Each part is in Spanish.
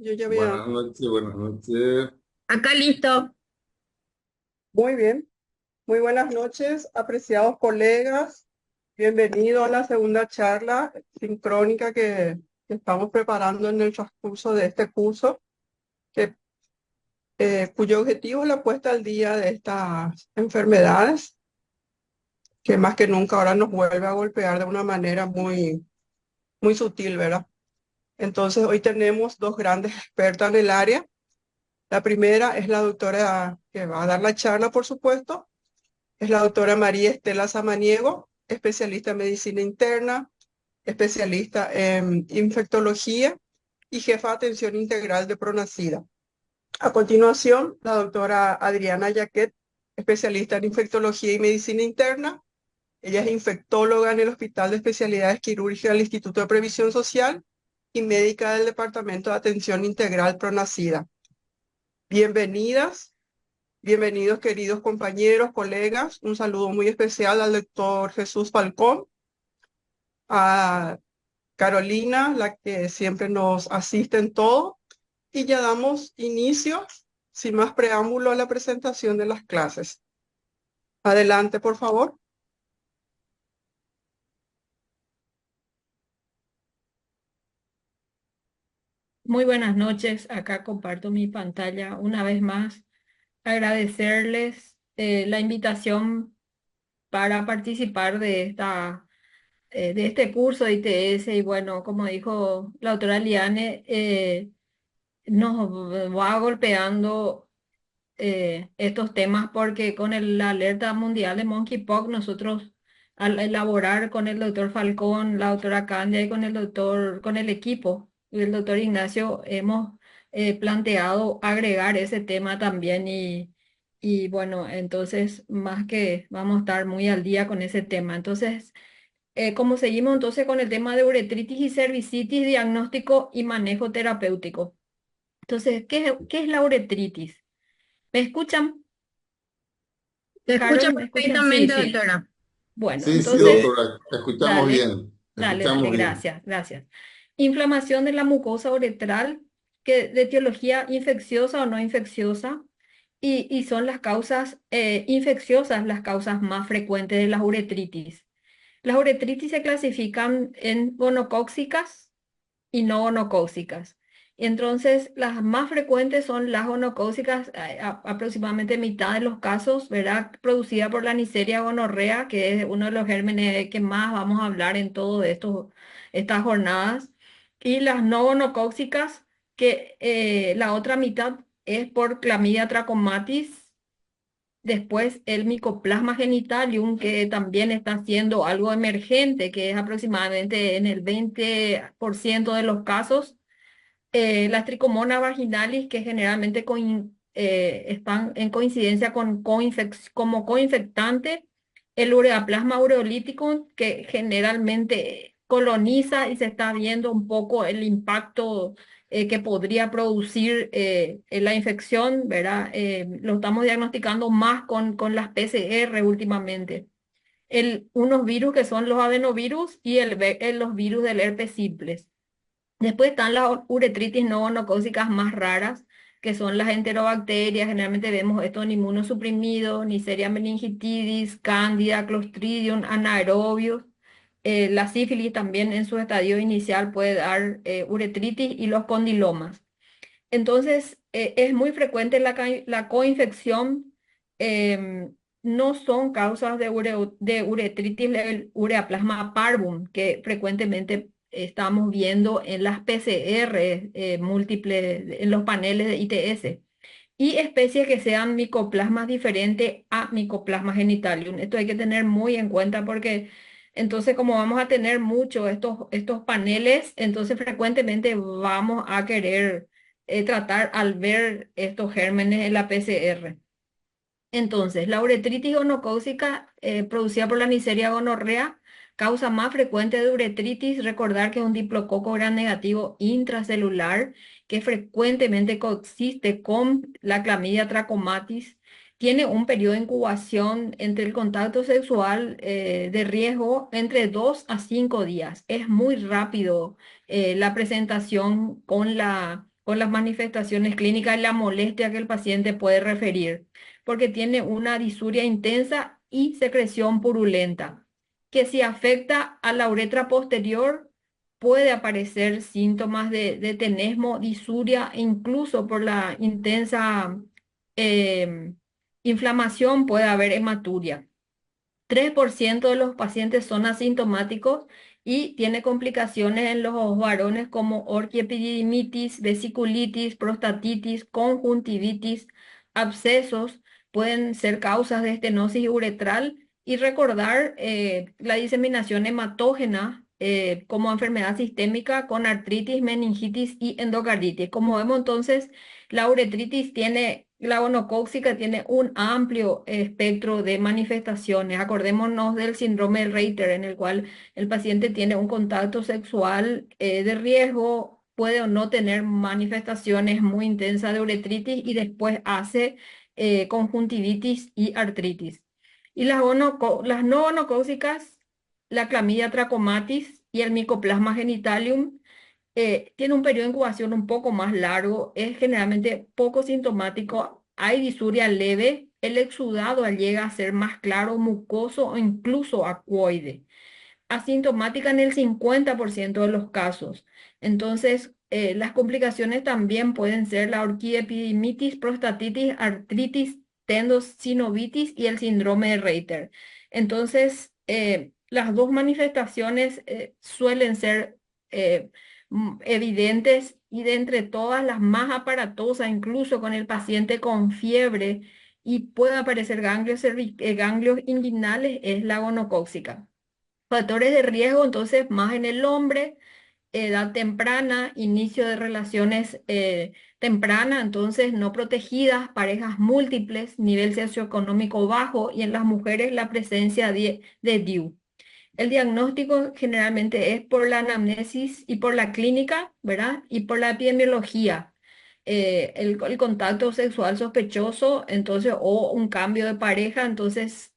Yo ya voy a... Buenas noches, buenas noches. Acá listo. Muy bien. Muy buenas noches, apreciados colegas. Bienvenido a la segunda charla sincrónica que estamos preparando en el transcurso de este curso, que, cuyo objetivo es la puesta al día de estas enfermedades, que más que nunca ahora nos vuelve a golpear de una manera muy sutil, ¿verdad? Entonces, hoy tenemos dos grandes expertas en el área. La primera es la doctora que va a dar la charla, por supuesto. Es la doctora María Estela Samaniego, especialista en medicina interna, especialista en infectología y jefa de atención integral de Pronacida. A continuación, la doctora Adriana Yaquet, especialista en infectología y medicina interna. Ella es infectóloga en el Hospital de Especialidades Quirúrgicas del Instituto de Previsión Social y médica del Departamento de Atención Integral Pronacida. Bienvenidas. Bienvenidos, queridos compañeros, colegas. Un saludo muy especial al doctor Jesús Falcón, a Carolina, la que siempre nos asiste en todo. Y ya damos inicio, sin más preámbulo, a la presentación de las clases. Adelante, por favor. Muy buenas noches. Acá comparto mi pantalla una vez más. Agradecerles la invitación para participar de este curso de ITS. Y bueno, como dijo la doctora Liane, nos va golpeando estos temas porque con la alerta mundial de monkeypox, nosotros al elaborar con el doctor Falcón, la doctora Candia y con el equipo y el doctor Ignacio, hemos planteado agregar ese tema también y bueno, entonces más que vamos a estar muy al día con ese tema. Entonces, como seguimos entonces con el tema de uretritis y cervicitis, diagnóstico y manejo terapéutico. Entonces, ¿qué es la uretritis? ¿Me escuchan? Se escucha Carol, ¿me escuchan? Sí, perfectamente, sí. doctora. Bueno, Sí, sí, entonces, doctora, te escuchamos dale, bien, te dale, escuchamos bien. gracias, gracias. Inflamación de la mucosa uretral, que de etiología infecciosa o no infecciosa, y son las causas infecciosas las causas más frecuentes de las uretritis. Las uretritis se clasifican en gonocócicas y no gonocócicas. Entonces, las más frecuentes son las gonocócicas, aproximadamente mitad de los casos, ¿verdad? Producida por la Neisseria gonorrea, que es uno de los gérmenes que más vamos a hablar en todo estas jornadas. Y las no gonocócicas, que la otra mitad es por Clamidia trachomatis. Después el Mycoplasma genitalium, que también está siendo algo emergente, que es aproximadamente en el 20% de los casos. Las tricomonas vaginalis, que generalmente están en coincidencia con como coinfectante. El ureaplasma ureolítico, que generalmente coloniza y se está viendo un poco el impacto que podría producir la infección, ¿verdad? Lo estamos diagnosticando más con las PCR últimamente. Unos virus que son los adenovirus y los virus del herpes simples. Después están las uretritis no gonocócicas más raras, que son las enterobacterias. Generalmente vemos esto en inmunosuprimidos, Neisseria meningitidis, Candida, Clostridium, anaerobios. La sífilis también en su estadio inicial puede dar uretritis y los condilomas. Entonces, es muy frecuente la coinfección. No son causas de uretritis el ureaplasma parvum, que frecuentemente estamos viendo en las PCR múltiples, en los paneles de ITS. Y especies que sean micoplasmas diferentes a micoplasma genitalium. Esto hay que tener muy en cuenta porque entonces como vamos a tener mucho estos paneles, entonces frecuentemente vamos a querer tratar al ver estos gérmenes en la PCR. Entonces, la uretritis gonocócica producida por la Neisseria gonorrea, causa más frecuente de uretritis. Recordar que es un diplococo gram negativo intracelular que frecuentemente coexiste con la clamidia trachomatis. Tiene un periodo de incubación entre el contacto sexual de riesgo entre 2 a 5 días. Es muy rápido la presentación con las manifestaciones clínicas y la molestia que el paciente puede referir, porque tiene una disuria intensa y secreción purulenta, que si afecta a la uretra posterior puede aparecer síntomas de tenesmo, disuria e incluso por la intensa em, inflamación puede haber hematuria. 3% de los pacientes son asintomáticos y tiene complicaciones en los varones como orquiepididimitis, vesiculitis, prostatitis, conjuntivitis, abscesos, pueden ser causas de estenosis uretral y recordar la diseminación hematógena como enfermedad sistémica con artritis, meningitis y endocarditis. Como vemos entonces, la uretritis la gonocócica tiene un amplio espectro de manifestaciones. Acordémonos del síndrome de Reiter, en el cual el paciente tiene un contacto sexual de riesgo, puede o no tener manifestaciones muy intensas de uretritis y después hace conjuntivitis y artritis. Y las no gonocócicas, la clamidia trachomatis y el Mycoplasma genitalium, tiene un periodo de incubación un poco más largo, es generalmente poco sintomático, hay disuria leve, el exudado llega a ser más claro, mucoso o incluso acuoide, asintomática en el 50% de los casos. Entonces, las complicaciones también pueden ser la orquiepididimitis, prostatitis, artritis, tendosinovitis y el síndrome de Reiter. Entonces, las dos manifestaciones suelen ser evidentes y de entre todas las más aparatosas, incluso con el paciente con fiebre y puede aparecer ganglios inguinales, es la gonocócica. Factores de riesgo, entonces, más en el hombre, edad temprana, inicio de relaciones temprana, entonces no protegidas, parejas múltiples, nivel socioeconómico bajo y en las mujeres la presencia de DIU. El diagnóstico generalmente es por la anamnesis y por la clínica, ¿verdad? Y por la epidemiología. El contacto sexual sospechoso, entonces, o un cambio de pareja, entonces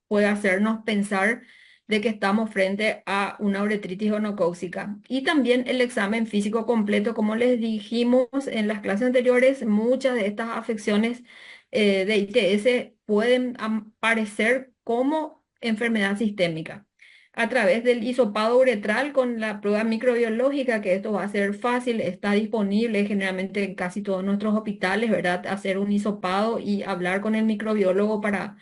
puede hacernos pensar de que estamos frente a una uretritis gonocócica. Y también el examen físico completo, como les dijimos en las clases anteriores, muchas de estas afecciones de ITS pueden aparecer como enfermedad sistémica a través del hisopado uretral con la prueba microbiológica, que esto va a ser fácil, está disponible generalmente en casi todos nuestros hospitales, ¿verdad? Hacer un hisopado y hablar con el microbiólogo para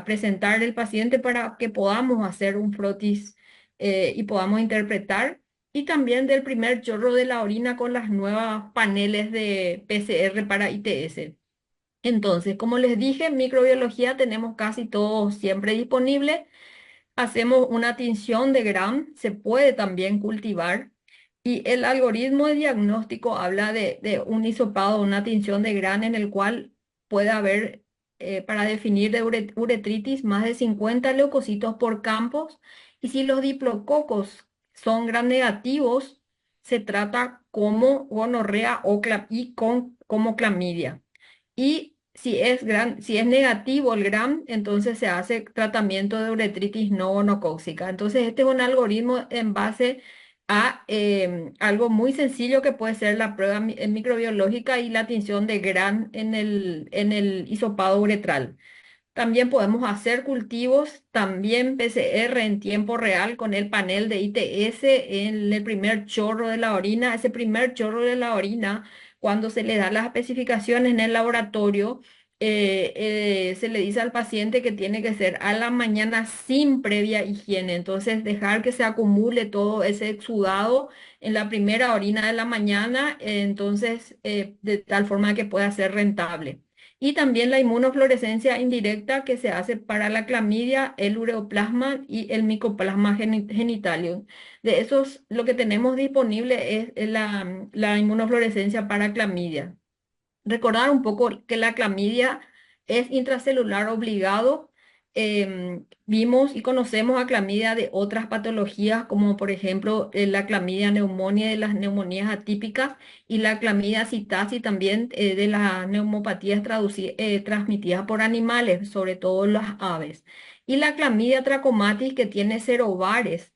presentar al paciente para que podamos hacer un frotis y podamos interpretar. Y también del primer chorro de la orina con las nuevas paneles de PCR para ITS. Entonces, como les dije, microbiología tenemos casi todo siempre disponible. Hacemos una tinción de Gram, se puede también cultivar. Y el algoritmo de diagnóstico habla de un hisopado, una tinción de Gram en el cual puede haber, para definir de uretritis, más de 50 leucocitos por campos. Y si los diplococos son gram negativos, se trata como gonorrea como clamidia. Y si es negativo el GRAM, entonces se hace tratamiento de uretritis no gonocócica. Entonces, este es un algoritmo en base a algo muy sencillo que puede ser la prueba microbiológica y la tinción de GRAM en el hisopado uretral. También podemos hacer cultivos, también PCR en tiempo real con el panel de ITS en el primer chorro de la orina. Ese primer chorro de la orina, cuando se le da las especificaciones en el laboratorio, se le dice al paciente que tiene que ser a la mañana sin previa higiene. Entonces, dejar que se acumule todo ese exudado en la primera orina de la mañana, entonces, de tal forma que pueda ser rentable. Y también la inmunofluorescencia indirecta que se hace para la clamidia, el ureoplasma y el micoplasma genitalium. De esos, lo que tenemos disponible es la inmunofluorescencia para clamidia. Recordar un poco que la clamidia es intracelular obligado. Vimos y conocemos a clamidia de otras patologías, como por ejemplo la clamidia neumonía de las neumonías atípicas y la clamidia citasi también de las neumopatías transmitidas por animales, sobre todo las aves. Y la clamidia trachomatis que tiene serobares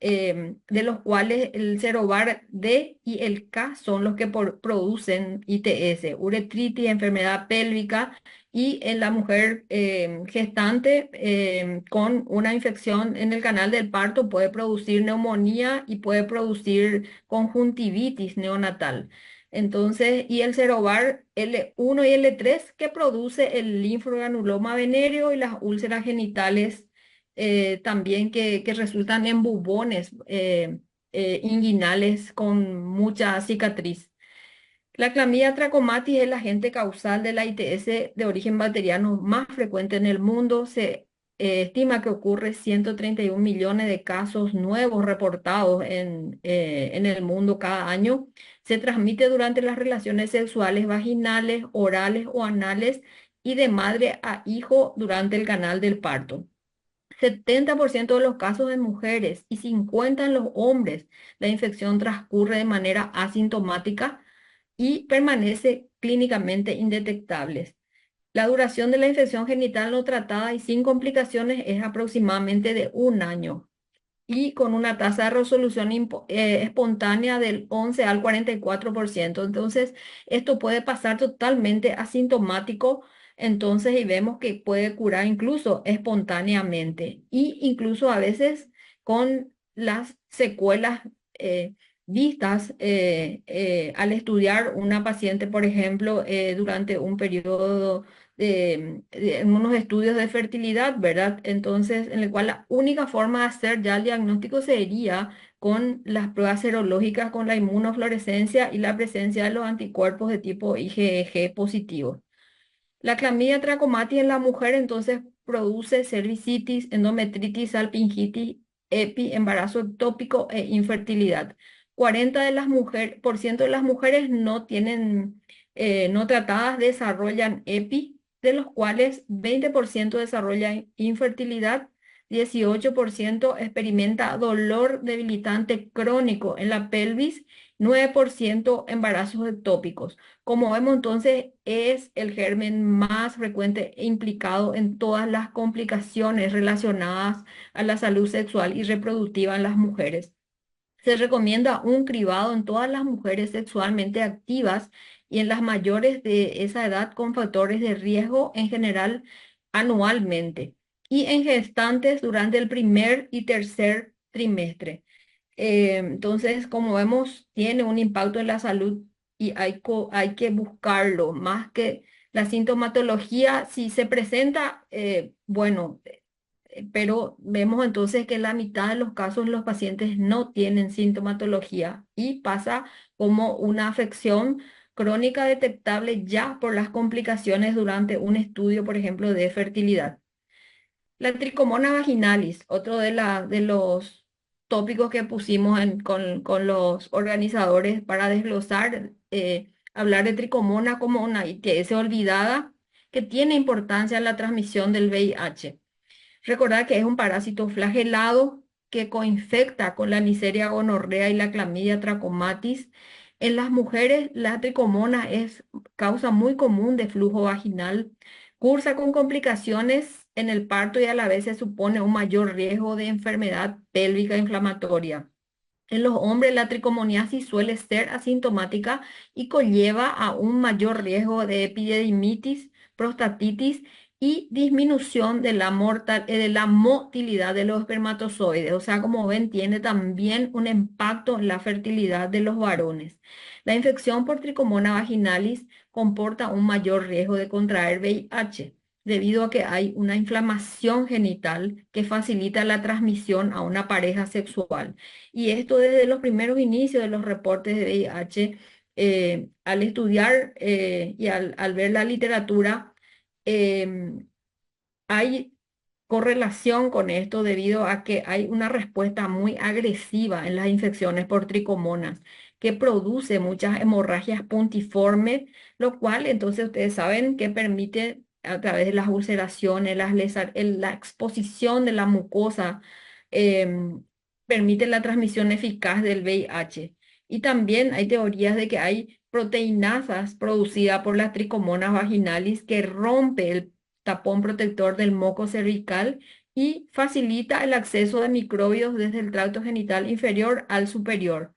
de los cuales el Cerobar D y el K son los que producen ITS, uretritis, enfermedad pélvica, y en la mujer gestante con una infección en el canal del parto puede producir neumonía y puede producir conjuntivitis neonatal. Entonces, y el Cerobar L1 y L3 que produce el linfogranuloma venéreo y las úlceras genitales también que resultan en bubones inguinales con mucha cicatriz. La clamidia trachomatis es el agente causal de la ITS de origen bacteriano más frecuente en el mundo. Se estima que ocurre 131 millones de casos nuevos reportados en el mundo cada año. Se transmite durante las relaciones sexuales vaginales, orales o anales y de madre a hijo durante el canal del parto. 70% de los casos en mujeres y 50% en los hombres, la infección transcurre de manera asintomática y permanece clínicamente indetectable. La duración de la infección genital no tratada y sin complicaciones es aproximadamente de un año y con una tasa de resolución espontánea del 11 al 44%. Entonces, esto puede pasar totalmente asintomático, entonces, y vemos que puede curar incluso espontáneamente y incluso a veces con las secuelas vistas al estudiar una paciente, por ejemplo, durante un periodo en unos estudios de fertilidad, ¿verdad? Entonces, en el cual la única forma de hacer ya el diagnóstico sería con las pruebas serológicas, con la inmunofluorescencia y la presencia de los anticuerpos de tipo IgG positivo. La clamidia trachomatis en la mujer entonces produce cervicitis, endometritis, salpingitis, embarazo ectópico e infertilidad. 40 de las mujeres, por ciento de las mujeres no tienen, no tratadas desarrollan EPI, de los cuales 20% desarrollan infertilidad, 18% experimenta dolor debilitante crónico en la pelvis, 9% embarazos ectópicos. Como vemos entonces, es el germen más frecuente e implicado en todas las complicaciones relacionadas a la salud sexual y reproductiva en las mujeres. Se recomienda un cribado en todas las mujeres sexualmente activas y en las mayores de esa edad con factores de riesgo en general anualmente y en gestantes durante el primer y tercer trimestre. Entonces, como vemos, tiene un impacto en la salud y hay que buscarlo, más que la sintomatología, si se presenta, bueno, pero vemos entonces que la mitad de los casos los pacientes no tienen sintomatología y pasa como una afección crónica detectable ya por las complicaciones durante un estudio, por ejemplo, de fertilidad. La tricomona vaginalis, otro de los tópicos que pusimos con los organizadores para desglosar, hablar de tricomona como una ITS olvidada que tiene importancia en la transmisión del VIH. Recordar que es un parásito flagelado que coinfecta con la Neisseria gonorrea y la clamidia trachomatis. En las mujeres, la tricomona es causa muy común de flujo vaginal. Cursa con complicaciones en el parto y a la vez se supone un mayor riesgo de enfermedad pélvica inflamatoria. En los hombres, la tricomoniasis suele ser asintomática y conlleva a un mayor riesgo de epididimitis, prostatitis y disminución de de la motilidad de los espermatozoides. O sea, como ven, tiene también un impacto en la fertilidad de los varones. La infección por tricomona vaginalis comporta un mayor riesgo de contraer VIH debido a que hay una inflamación genital que facilita la transmisión a una pareja sexual. Y esto desde los primeros inicios de los reportes de VIH, al estudiar y al ver la literatura, em, hay correlación con esto debido a que hay una respuesta muy agresiva en las infecciones por tricomonas que produce muchas hemorragias puntiformes, lo cual entonces ustedes saben que permite a través de las ulceraciones, la exposición de la mucosa, em, permite la transmisión eficaz del VIH. Y también hay teorías de que hay proteinasas producidas por las tricomonas vaginalis que rompe el tapón protector del moco cervical y facilita el acceso de microbios desde el tracto genital inferior al superior.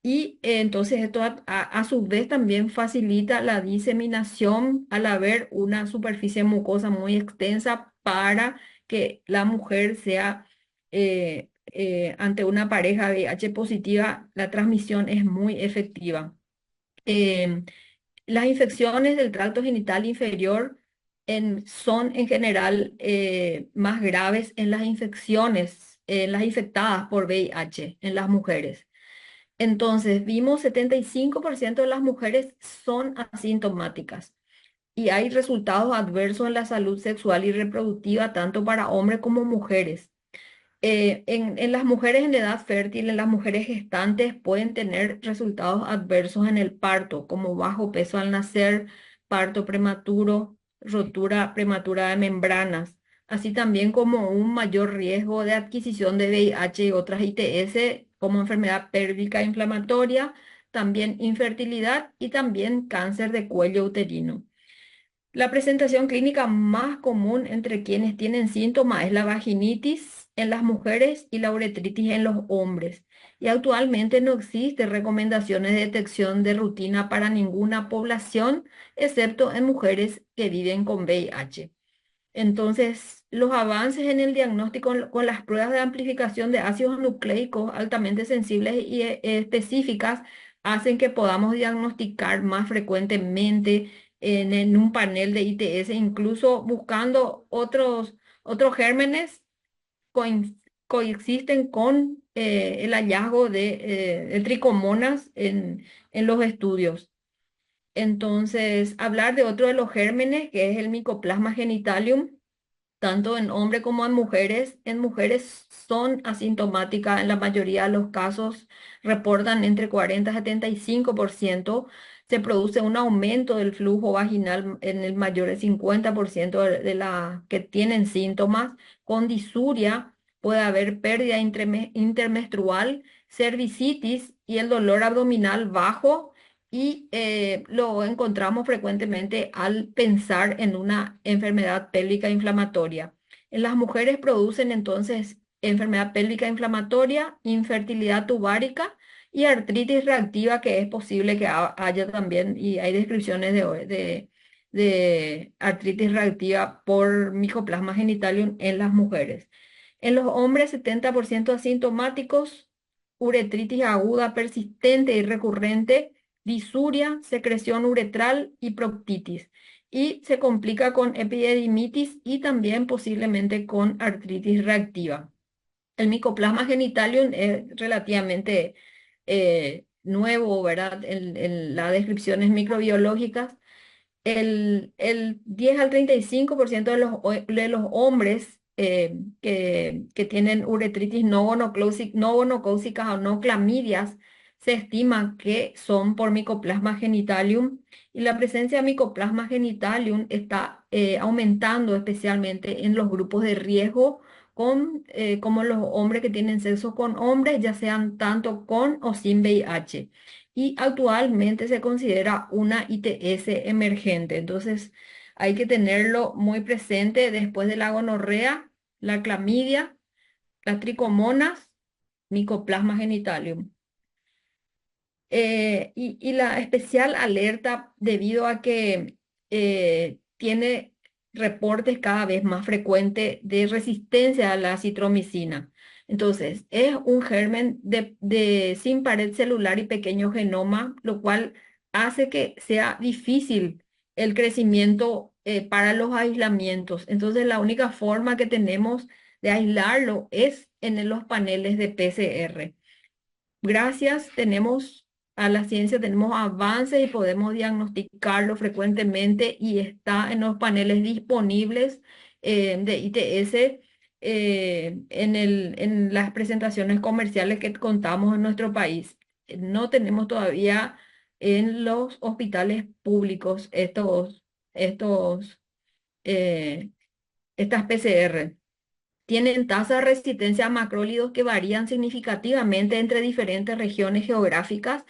Y entonces esto a su vez también facilita la diseminación al haber una superficie mucosa muy extensa para que la mujer sea, ante una pareja VIH positiva, la transmisión es muy efectiva. Em, las infecciones del tracto genital inferior son en general más graves en las infecciones, en las infectadas por VIH en las mujeres. Entonces, vimos 75% de las mujeres son asintomáticas y hay resultados adversos en la salud sexual y reproductiva tanto para hombres como mujeres. En las mujeres en edad fértil, en las mujeres gestantes, pueden tener resultados adversos en el parto, como bajo peso al nacer, parto prematuro, rotura prematura de membranas, así también como un mayor riesgo de adquisición de VIH y otras ITS, como enfermedad pélvica inflamatoria, también infertilidad y también cáncer de cuello uterino. La presentación clínica más común entre quienes tienen síntomas es la vaginitis en las mujeres y la uretritis en los hombres. Y actualmente no existe recomendaciones de detección de rutina para ninguna población, excepto en mujeres que viven con VIH. Entonces, los avances en el diagnóstico con las pruebas de amplificación de ácidos nucleicos altamente sensibles y específicas hacen que podamos diagnosticar más frecuentemente en un panel de ITS, incluso buscando otros gérmenes coexisten con el hallazgo de tricomonas en los estudios. Entonces, hablar de otro de los gérmenes, que es el Mycoplasma genitalium, tanto en hombres como en mujeres son asintomáticas, en la mayoría de los casos reportan entre 40 y 75%, se produce un aumento del flujo vaginal en el mayor del 50% de las que tienen síntomas, con disuria, puede haber pérdida intermenstrual, cervicitis y el dolor abdominal bajo y lo encontramos frecuentemente al pensar en una enfermedad pélvica inflamatoria. En las mujeres producen entonces enfermedad pélvica inflamatoria, infertilidad tubárica y artritis reactiva, que es posible que haya también, y hay descripciones de artritis reactiva por Mycoplasma genitalium en las mujeres. En los hombres, 70% asintomáticos, uretritis aguda, persistente y recurrente, disuria, secreción uretral y proctitis. Y se complica con epididimitis y también posiblemente con artritis reactiva. El Mycoplasma genitalium es relativamente nuevo, ¿verdad? En las descripciones microbiológicas. El 10 al 35% de los hombres que tienen uretritis no gonocócicas o no clamidias se estima que son por Mycoplasma genitalium y la presencia de Mycoplasma genitalium está aumentando especialmente en los grupos de riesgo como los hombres que tienen sexo con hombres, ya sean tanto con o sin VIH y actualmente se considera una ITS emergente. Entonces, hay que tenerlo muy presente después de la gonorrea, la clamidia, las tricomonas, Mycoplasma genitalium. Y la especial alerta debido a que tiene reportes cada vez más frecuentes de resistencia a la citromicina. Entonces, es un germen sin pared celular y pequeño genoma, lo cual hace que sea difícil el crecimiento para los aislamientos. Entonces, la única forma que tenemos de aislarlo es en los paneles de PCR. Gracias, tenemos a la ciencia, tenemos avances y podemos diagnosticarlo frecuentemente y está en los paneles disponibles de ITS en las presentaciones comerciales que contamos en nuestro país. No tenemos todavía en los hospitales públicos estos, eh, estas PCR. Tienen tasas de resistencia a macrólidos que varían significativamente entre diferentes regiones geográficas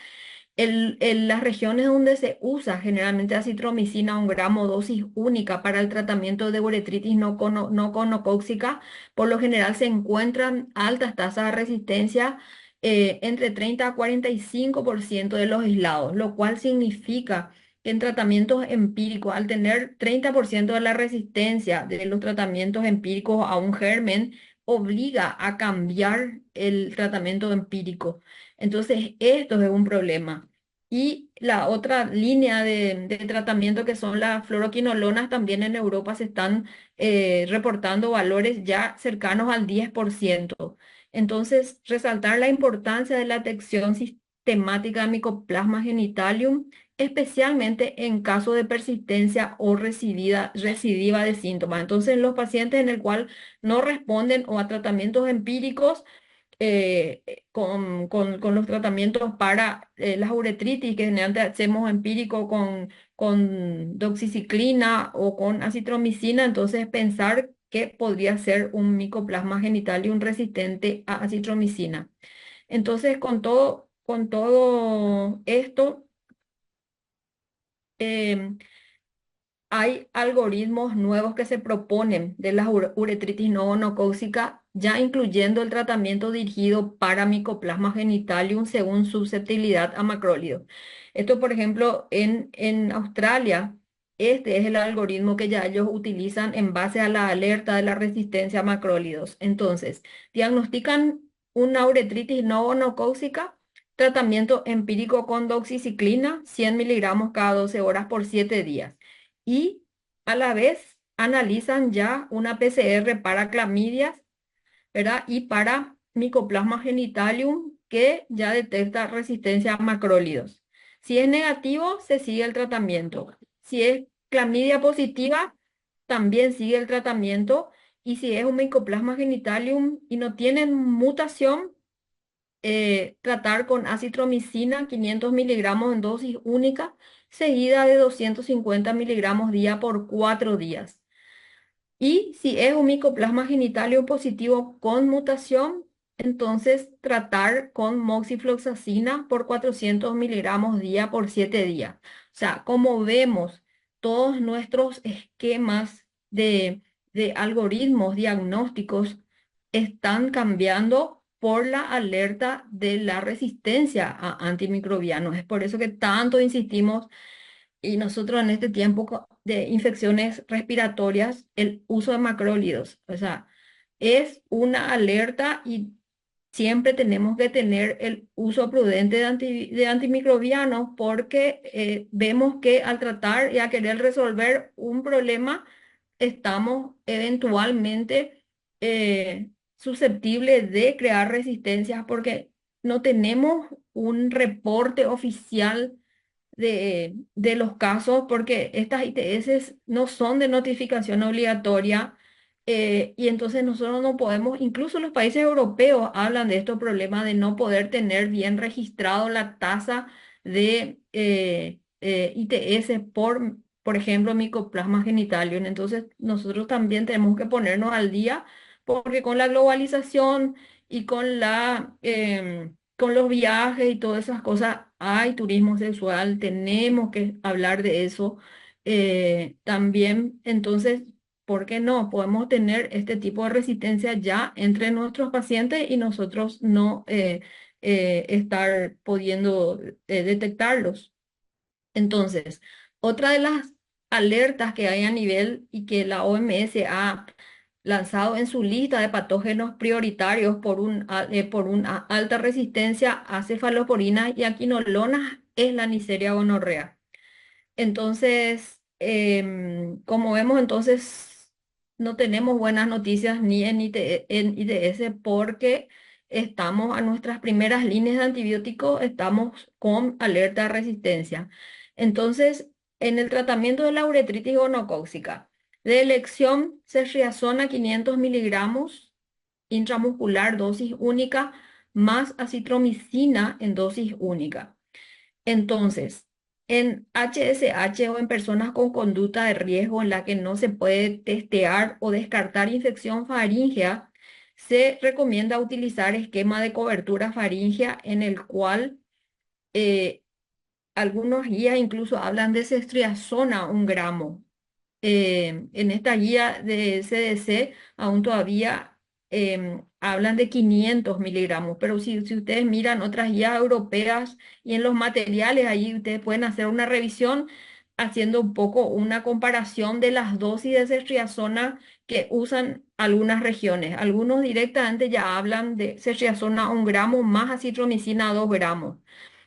Las regiones donde se usa generalmente acitromicina 1 gramo dosis única para el tratamiento de uretritis no gonocócica, por lo general se encuentran altas tasas de resistencia, entre 30 a 45% de los aislados, lo cual significa que en tratamientos empíricos, al tener 30% de la resistencia de los tratamientos empíricos a un germen, obliga a cambiar el tratamiento empírico. Entonces, esto es un problema. Y la otra línea de tratamiento, que son las fluoroquinolonas, también en Europa se están reportando valores ya cercanos al 10%. Entonces, resaltar la importancia de la detección sistemática de Mycoplasma genitalium, especialmente en caso de persistencia o recidiva de síntomas. Entonces, en los pacientes en el cual no responden o a tratamientos empíricos, con los tratamientos para las uretritis, que generalmente hacemos empírico con doxiciclina o con acitromicina, entonces pensar que podría ser un micoplasma genitalium resistente a acitromicina. Entonces, con todo esto, em, hay algoritmos nuevos que se proponen de la uretritis no gonocócica, ya incluyendo el tratamiento dirigido para Mycoplasma genitalium según susceptibilidad a macrólidos. Esto, por ejemplo, en Australia, este es el algoritmo que ya ellos utilizan en base a la alerta de la resistencia a macrólidos. Entonces, diagnostican una uretritis no gonocócica. Tratamiento empírico con doxiciclina, 100 miligramos cada 12 horas por 7 días. Y a la vez analizan ya una PCR para clamidias, ¿verdad? Y para Mycoplasma genitalium, que ya detecta resistencia a macrólidos. Si es negativo, se sigue el tratamiento. Si es clamidia positiva, también sigue el tratamiento. Y si es un Mycoplasma genitalium y no tienen mutación, tratar con acitromicina 500 miligramos en dosis única, seguida de 250 miligramos día por 4 días. Y si es un micoplasma genitalium positivo con mutación, entonces tratar con moxifloxacina por 400 miligramos día por 7 días. O sea, como vemos, todos nuestros esquemas de algoritmos diagnósticos están cambiando por la alerta de la resistencia a antimicrobianos. Es por eso que tanto insistimos, y nosotros en este tiempo de infecciones respiratorias, el uso de macrólidos. O sea, es una alerta y siempre tenemos que tener el uso prudente de antimicrobianos, porque vemos que al tratar y a querer resolver un problema, estamos eventualmente susceptibles de crear resistencias, porque no tenemos un reporte oficial de los casos, porque estas ITS no son de notificación obligatoria. Y entonces nosotros no podemos, incluso los países europeos hablan de estos problemas de no poder tener bien registrado la tasa de ITS por ejemplo, Mycoplasma genitalium. Entonces nosotros también tenemos que ponernos al día, porque con la globalización y con los viajes y todas esas cosas, hay turismo sexual, tenemos que hablar de eso también. Entonces, ¿por qué no? Podemos tener este tipo de resistencia ya entre nuestros pacientes y nosotros no estar pudiendo detectarlos. Entonces, otra de las alertas que hay a nivel y que la OMS ha lanzado en su lista de patógenos prioritarios por una alta resistencia a cefalosporinas y a quinolonas es la Neisseria gonorrea. Entonces, como vemos, entonces no tenemos buenas noticias ni en IDS, porque estamos a nuestras primeras líneas de antibióticos, estamos con alerta de resistencia. Entonces, en el tratamiento de la uretritis gonocócica, de elección, ceftriaxona 500 miligramos intramuscular, dosis única, más acitromicina en dosis única. Entonces, en HSH o en personas con conducta de riesgo en la que no se puede testear o descartar infección faríngea, se recomienda utilizar esquema de cobertura faríngea, en el cual algunos guías incluso hablan de ceftriaxona 1 gramo. En esta guía de CDC aún todavía hablan de 500 miligramos, pero si ustedes miran otras guías europeas y en los materiales, ahí ustedes pueden hacer una revisión haciendo un poco una comparación de las dosis de ceftriaxona que usan algunas regiones. Algunos directamente ya hablan de ceftriaxona 1 gramo más acitromicina 2 gramos.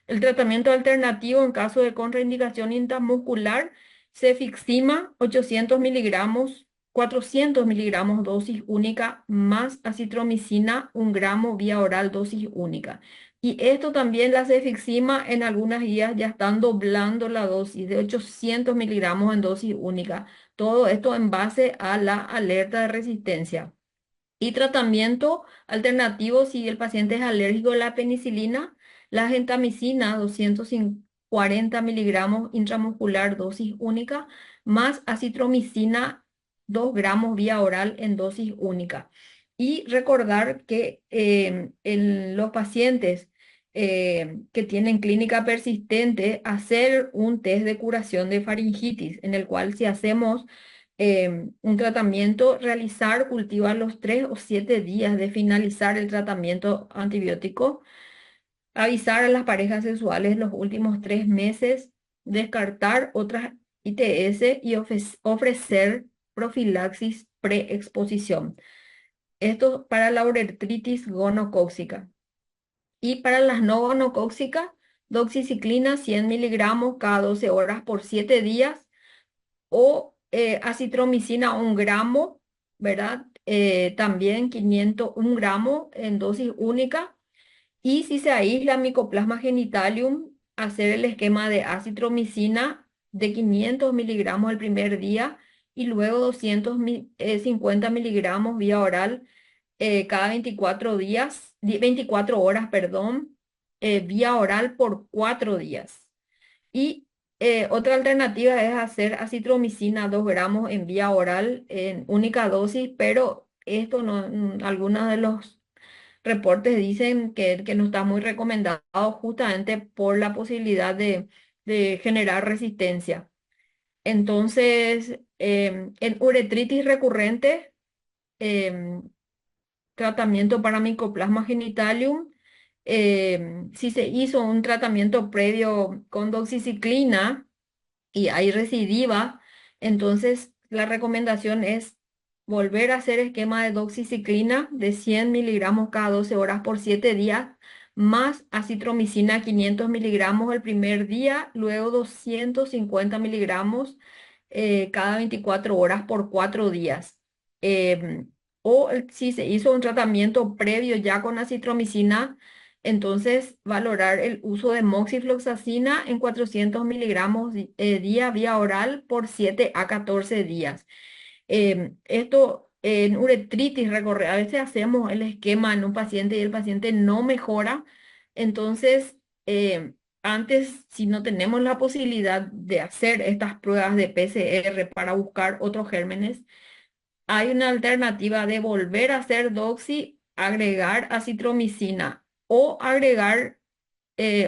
El tratamiento alternativo en caso de contraindicación intramuscular, cefixima 800 miligramos, 400 miligramos dosis única, más acitromicina 1 gramo vía oral dosis única. Y esto también, la cefixima, en algunas guías ya están doblando la dosis de 800 miligramos en dosis única. Todo esto en base a la alerta de resistencia. Y tratamiento alternativo si el paciente es alérgico a la penicilina, la gentamicina 240 miligramos intramuscular dosis única, más acitromicina 2 gramos vía oral en dosis única. Y recordar que en los pacientes que tienen clínica persistente, hacer un test de curación de faringitis, en el cual si hacemos un tratamiento, realizar cultivo a los 3 o 7 días de finalizar el tratamiento antibiótico, avisar a las parejas sexuales los últimos 3 meses, descartar otras ITS y ofrecer profilaxis preexposición. Esto para la uretritis gonocócica. Y para las no gonocócicas, doxiciclina 100 miligramos cada 12 horas por 7 días o acitromicina 1 gramo, ¿verdad? También 501 gramos en dosis única. Y si se aísla Mycoplasma genitalium, hacer el esquema de acitromicina de 500 miligramos el primer día y luego 250 miligramos vía oral cada 24 días, 24 horas, perdón, vía oral por 4 días. Y otra alternativa es hacer acitromicina 2 gramos en vía oral en única dosis, pero esto no, algunos de los reportes dicen que no está muy recomendado justamente por la posibilidad de generar resistencia. Entonces, en uretritis recurrente, em, tratamiento para Mycoplasma genitalium, si se hizo un tratamiento previo con doxiciclina y hay recidiva, entonces la recomendación es volver a hacer esquema de doxiciclina de 100 miligramos cada 12 horas por 7 días, más acitromicina 500 miligramos el primer día, luego 250 miligramos cada 24 horas por 4 días. Si se hizo un tratamiento previo ya con acitromicina, entonces valorar el uso de moxifloxacina en 400 miligramos día vía oral por 7 a 14 días. Esto en uretritis, a veces hacemos el esquema en un paciente y el paciente no mejora. Entonces, antes, si no tenemos la posibilidad de hacer estas pruebas de PCR para buscar otros gérmenes, hay una alternativa de volver a hacer doxi, agregar acitromicina o agregar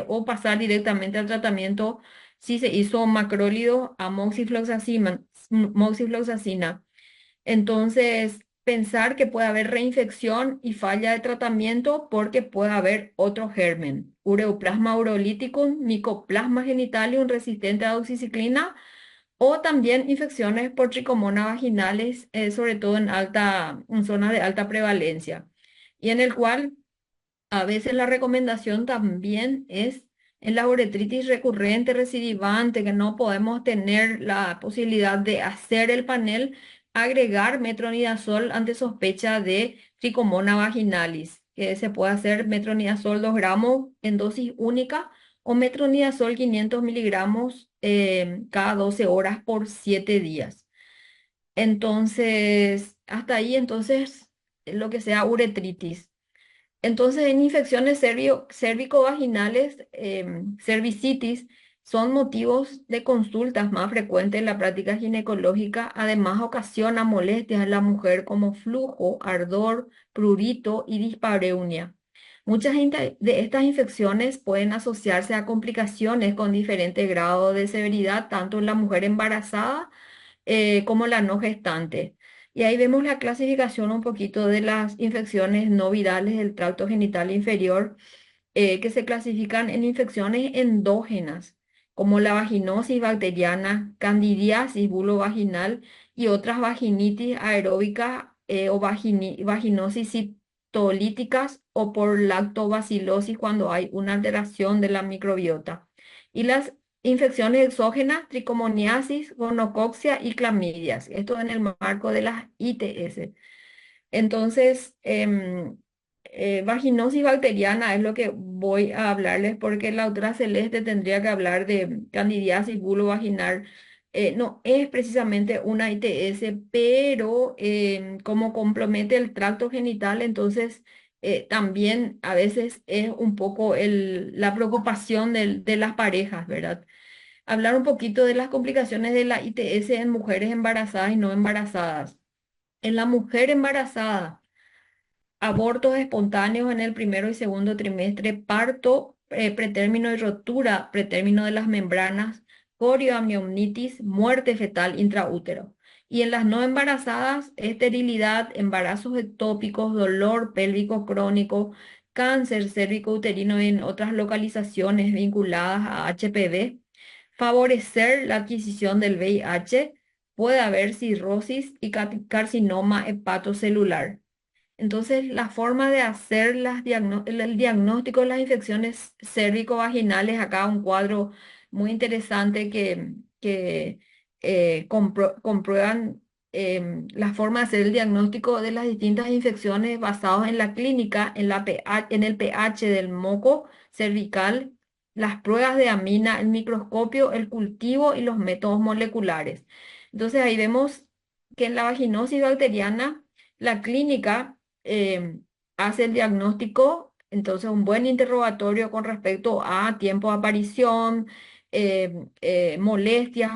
o pasar directamente al tratamiento si se hizo macrólido a moxifloxacina. Entonces, pensar que puede haber reinfección y falla de tratamiento porque puede haber otro germen, Ureaplasma urolithicum, Mycoplasma genitalium resistente a doxiciclina o también infecciones por tricomonas vaginales, sobre todo en zonas de alta prevalencia, y en el cual a veces la recomendación también es en la uretritis recurrente recidivante, que no podemos tener la posibilidad de hacer el panel, agregar metronidazol ante sospecha de tricomona vaginalis, que se puede hacer metronidazol 2 gramos en dosis única o metronidazol 500 miligramos cada 12 horas por 7 días. Entonces, hasta ahí, entonces, lo que sea uretritis. Entonces, en infecciones cérvico-vaginales, cervicitis, son motivos de consultas más frecuentes en la práctica ginecológica. Además, ocasiona molestias en la mujer como flujo, ardor, prurito y dispareunia. De estas infecciones pueden asociarse a complicaciones con diferente grado de severidad, tanto en la mujer embarazada como la no gestante. Y ahí vemos la clasificación un poquito de las infecciones no virales del tracto genital inferior, que se clasifican en infecciones endógenas, como la vaginosis bacteriana, candidiasis bulovaginal y otras vaginitis aeróbica o vaginosis citolíticas o por lactobacilosis cuando hay una alteración de la microbiota. Y las infecciones exógenas, tricomoniasis, gonococcia y clamidias. Esto en el marco de las ITS. Entonces, vaginosis bacteriana es lo que voy a hablarles porque la otra Celeste tendría que hablar de candidiasis vaginal. No es precisamente una ITS, pero como compromete el tracto genital, entonces también a veces es un poco la preocupación de las parejas, ¿verdad? Hablar un poquito de las complicaciones de la ITS en mujeres embarazadas y no embarazadas. En la mujer embarazada, abortos espontáneos en el primero y segundo trimestre, parto pretérmino y rotura pretérmino de las membranas, corioamnionitis, muerte fetal intraútero. Y en las no embarazadas, esterilidad, embarazos ectópicos, dolor pélvico crónico, cáncer cérvico-uterino y en otras localizaciones vinculadas a HPV, favorecer la adquisición del VIH, puede haber cirrosis y carcinoma hepatocelular. Entonces, la forma de hacer el diagnóstico de las infecciones cérvico-vaginales, acá un cuadro muy interesante que comprueban la forma de hacer el diagnóstico de las distintas infecciones basados en la clínica, en el pH del moco cervical, las pruebas de amina, el microscopio, el cultivo y los métodos moleculares. Entonces, ahí vemos que en la vaginosis bacteriana, la clínica eh, hace el diagnóstico, entonces un buen interrogatorio con respecto a tiempo de aparición, molestias,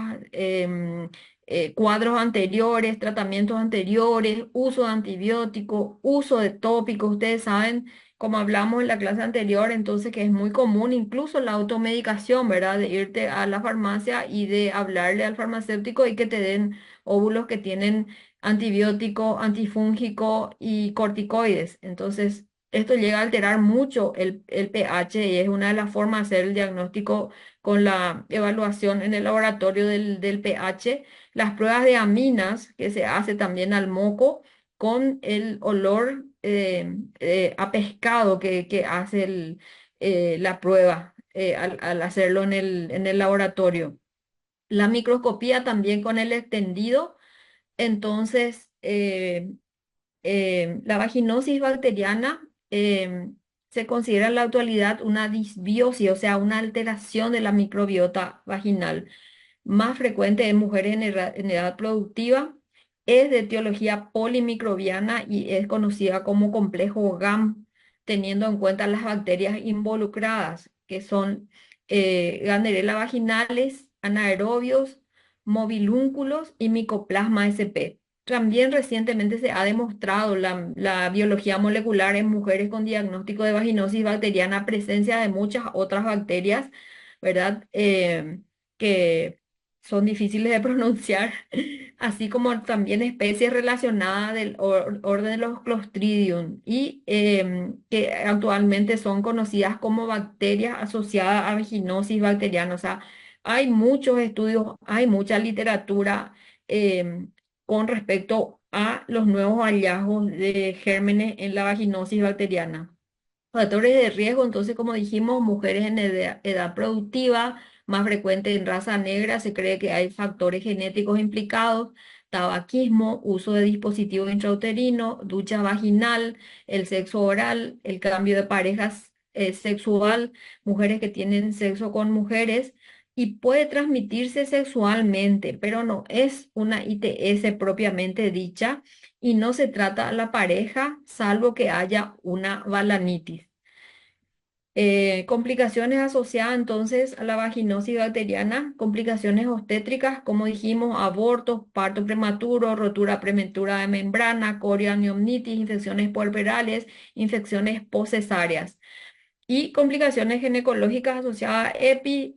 cuadros anteriores, tratamientos anteriores, uso de antibióticos, uso de tópicos. Ustedes saben, como hablamos en la clase anterior, entonces que es muy común incluso la automedicación, ¿verdad? De irte a la farmacia y de hablarle al farmacéutico y que te den óvulos que tienen antibiótico, antifúngico y corticoides. Entonces, esto llega a alterar mucho el pH y es una de las formas de hacer el diagnóstico con la evaluación en el laboratorio del pH. Las pruebas de aminas que se hace también al moco con el olor a pescado que hace la prueba al hacerlo en el laboratorio. La microscopía también con el extendido. Entonces, la vaginosis bacteriana se considera en la actualidad una disbiosis, o sea, una alteración de la microbiota vaginal más frecuente en mujeres en edad productiva. Es de etiología polimicrobiana y es conocida como complejo GAM, teniendo en cuenta las bacterias involucradas, que son Gardnerella vaginales, anaerobios, mobilúnculos y Mycoplasma sp. También recientemente se ha demostrado la biología molecular en mujeres con diagnóstico de vaginosis bacteriana, presencia de muchas otras bacterias, ¿verdad? Que son difíciles de pronunciar, así como también especies relacionadas del orden de los Clostridium y que actualmente son conocidas como bacterias asociadas a vaginosis bacteriana. O sea, hay muchos estudios, hay mucha literatura con respecto a los nuevos hallazgos de gérmenes en la vaginosis bacteriana. Factores de riesgo, entonces, como dijimos, mujeres en edad productiva, más frecuente en raza negra, se cree que hay factores genéticos implicados, tabaquismo, uso de dispositivos intrauterinos, ducha vaginal, el sexo oral, el cambio de parejas sexual, mujeres que tienen sexo con mujeres, y puede transmitirse sexualmente, pero no es una ITS propiamente dicha y no se trata a la pareja, salvo que haya una balanitis. Complicaciones asociadas entonces a la vaginosis bacteriana, complicaciones obstétricas, como dijimos, abortos, parto prematuro, rotura prematura de membrana, corioamnionitis, infecciones puerperales, infecciones postcesáreas y complicaciones ginecológicas asociadas a EPI,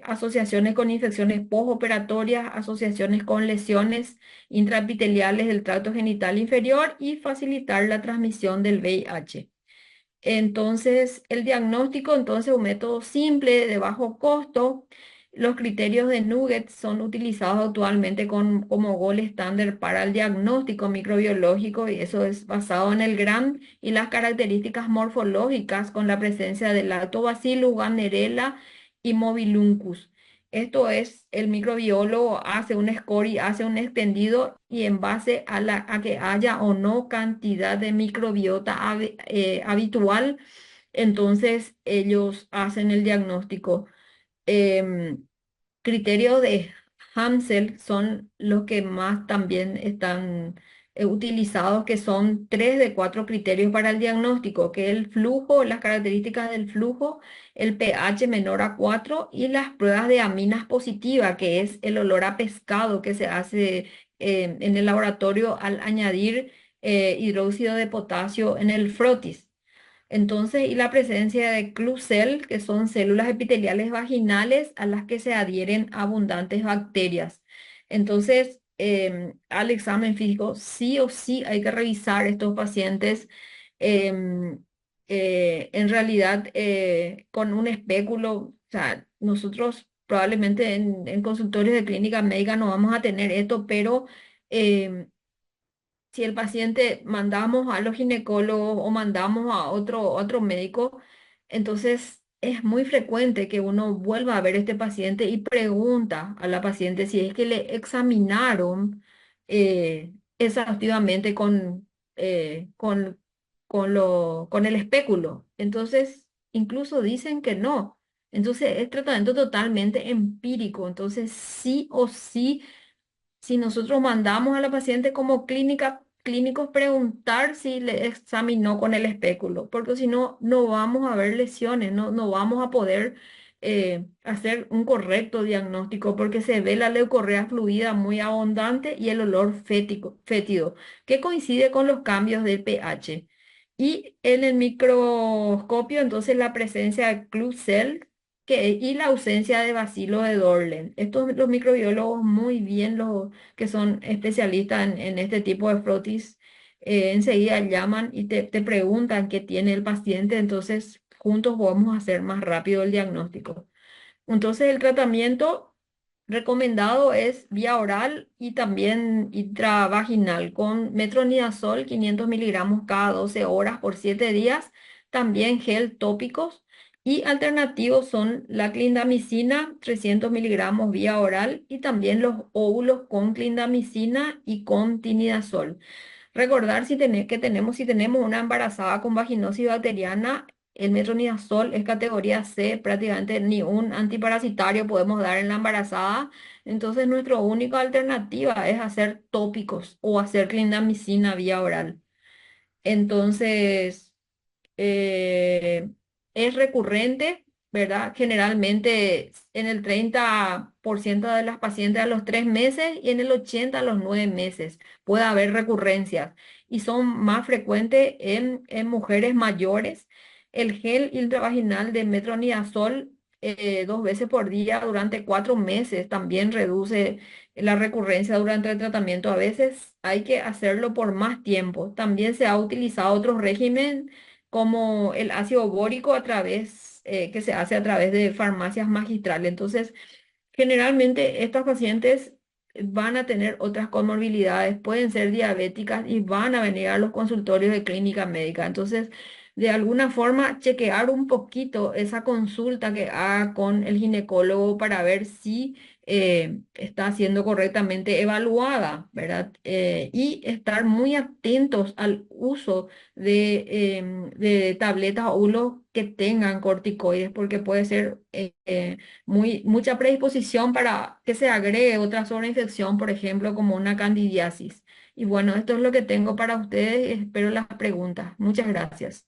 asociaciones con infecciones postoperatorias, asociaciones con lesiones intraepiteliales del tracto genital inferior y facilitar la transmisión del VIH. Entonces, el diagnóstico, entonces, un método simple, de bajo costo. Los criterios de Nugget son utilizados actualmente como gol estándar para el diagnóstico microbiológico y eso es basado en el GRAM y las características morfológicas con la presencia de Lactobacillus, Gardnerella y Mobiluncus. Esto es, el microbiólogo hace un score y hace un extendido y en base a que haya o no cantidad de microbiota habitual, entonces ellos hacen el diagnóstico. Em, Criterios de Hansel son los que más también están utilizados, que son 3 de 4 criterios para el diagnóstico, que es el flujo, las características del flujo, el pH menor a 4 y las pruebas de aminas positivas, que es el olor a pescado que se hace en el laboratorio al añadir hidróxido de potasio en el frotis. Entonces, y la presencia de Klucel, que son células epiteliales vaginales a las que se adhieren abundantes bacterias. Entonces, al examen físico, sí o sí hay que revisar estos pacientes. em, en realidad, con un espéculo, o sea, nosotros probablemente en consultorios de clínica médica no vamos a tener esto, pero em, si el paciente mandamos a los ginecólogos o mandamos a otro médico, entonces es muy frecuente que uno vuelva a ver a este paciente y pregunta a la paciente si es que le examinaron exhaustivamente con el espéculo. Entonces, incluso dicen que no. Entonces, es tratamiento totalmente empírico. Entonces, sí o sí, si nosotros mandamos a la paciente como clínicos preguntar si le examinó con el espéculo, porque si no, no vamos a ver lesiones, no vamos a poder hacer un correcto diagnóstico porque se ve la leucorrea fluida muy abundante y el olor fétido, que coincide con los cambios del pH. Y en el microscopio, entonces, la presencia de Klucel y la ausencia de bacilo de Dorlen. Estos los microbiólogos muy bien, los que son especialistas en este tipo de frotis, enseguida llaman y te preguntan qué tiene el paciente, entonces juntos podemos hacer más rápido el diagnóstico. Entonces el tratamiento recomendado es vía oral y también intravaginal con metronidazol 500 miligramos cada 12 horas por 7 días, también gel tópicos y alternativos son la clindamicina 300 miligramos vía oral y también los óvulos con clindamicina y con tinidazol. Recordar si tenemos una embarazada con vaginosis bacteriana, el metronidazol es categoría C, prácticamente ni un antiparasitario podemos dar en la embarazada. Entonces, nuestra única alternativa es hacer tópicos o hacer clindamicina vía oral. Entonces, eh, es recurrente, ¿verdad? Generalmente en el 30% de las pacientes a los 3 meses y en el 80% a los 9 meses puede haber recurrencias y son más frecuentes en mujeres mayores. El gel intravaginal de metronidazol 2 veces por día durante 4 meses también reduce la recurrencia durante el tratamiento. A veces hay que hacerlo por más tiempo. También se ha utilizado otro régimen como el ácido bórico que se hace a través de farmacias magistrales. Entonces, generalmente estas pacientes van a tener otras comorbilidades, pueden ser diabéticas y van a venir a los consultorios de clínica médica. Entonces, de alguna forma, chequear un poquito esa consulta que haga con el ginecólogo para ver si está siendo correctamente evaluada, ¿verdad? Y estar muy atentos al uso de tabletas o hulos que tengan corticoides, porque puede ser mucha predisposición para que se agregue otra sobreinfección, por ejemplo, como una candidiasis. Y bueno, esto es lo que tengo para ustedes. Espero las preguntas. Muchas gracias.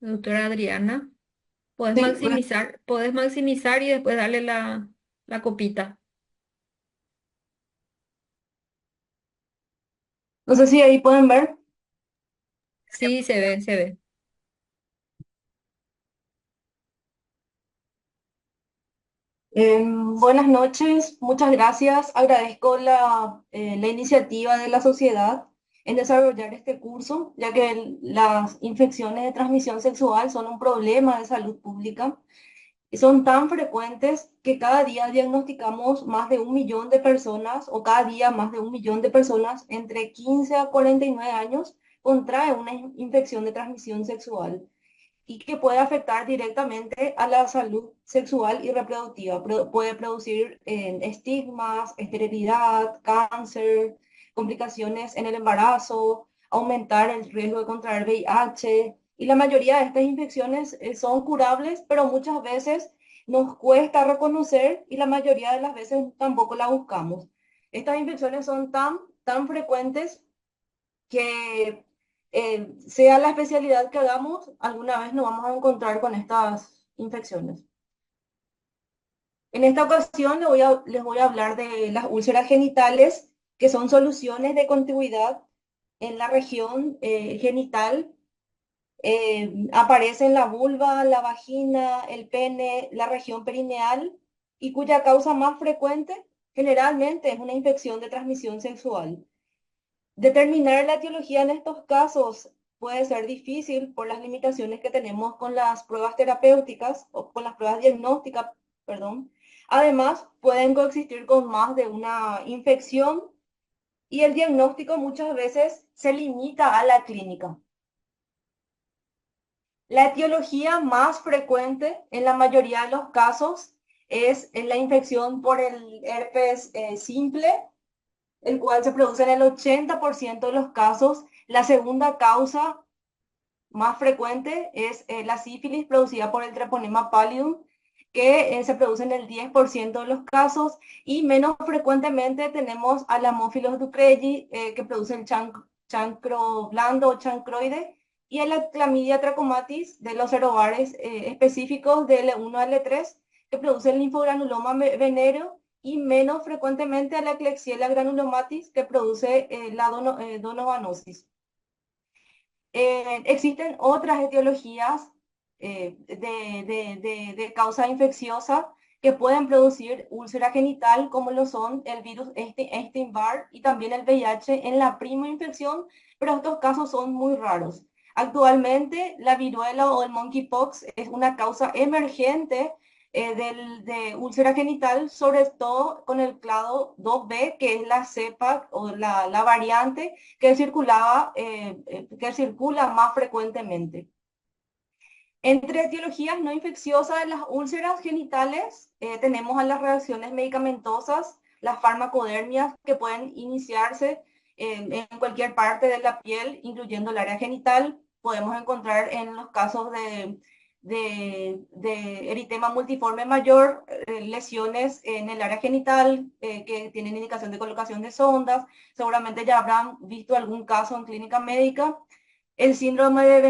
Doctora Adriana, Sí, puedes maximizar y después darle la copita. no sé si ahí pueden ver. Sí, se ve, se ve. Buenas noches, muchas gracias. Agradezco la iniciativa de la sociedad en desarrollar este curso, ya que las infecciones de transmisión sexual son un problema de salud pública y son tan frecuentes que cada día diagnosticamos más de 1 millón de personas o cada día más de 1 millón de personas entre 15 a 49 años contrae una infección de transmisión sexual y que puede afectar directamente a la salud sexual y reproductiva. Puede producir estigmas, esterilidad, cáncer, complicaciones en el embarazo, aumentar el riesgo de contraer VIH. Y la mayoría de estas infecciones son curables, pero muchas veces nos cuesta reconocer y la mayoría de las veces tampoco la buscamos. Estas infecciones son tan frecuentes que sea la especialidad que hagamos, alguna vez nos vamos a encontrar con estas infecciones. En esta ocasión les voy a hablar de las úlceras genitales, que son soluciones de continuidad en la región genital. Aparece en la vulva, la vagina, el pene, la región perineal y cuya causa más frecuente generalmente es una infección de transmisión sexual. Determinar la etiología en estos casos puede ser difícil por las limitaciones que tenemos con las pruebas terapéuticas o con las pruebas diagnósticas, perdón. Además, pueden coexistir con más de una infección y el diagnóstico muchas veces se limita a la clínica. La etiología más frecuente en la mayoría de los casos es la infección por el herpes simple, el cual se produce en el 80% de los casos. La segunda causa más frecuente es la sífilis producida por el Treponema pallidum, que se produce en el 10% de los casos, y menos frecuentemente tenemos al Haemophilus ducreyi, que produce el chancro blando o chancroide, y a la clamidia trachomatis de los serobares específicos de L1 a L3, que produce el linfogranuloma venéreo, y menos frecuentemente a la Klebsiella granulomatis, que produce la donovanosis. Existen otras etiologías de causa infecciosa que pueden producir úlcera genital, como lo son el virus Epstein-Barr y también el VIH en la prima infección, pero estos casos son muy raros. Actualmente, la viruela o el monkeypox es una causa emergente de úlcera genital, sobre todo con el clado 2B, que es la cepa o la variante que que circula más frecuentemente. Entre etiologías no infecciosas de las úlceras genitales, tenemos a las reacciones medicamentosas, las farmacodermias que pueden iniciarse en cualquier parte de la piel, incluyendo el área genital. Podemos encontrar en los casos de eritema multiforme mayor, lesiones en el área genital que tienen indicación de colocación de sondas. Seguramente ya habrán visto algún caso en clínica médica. El síndrome de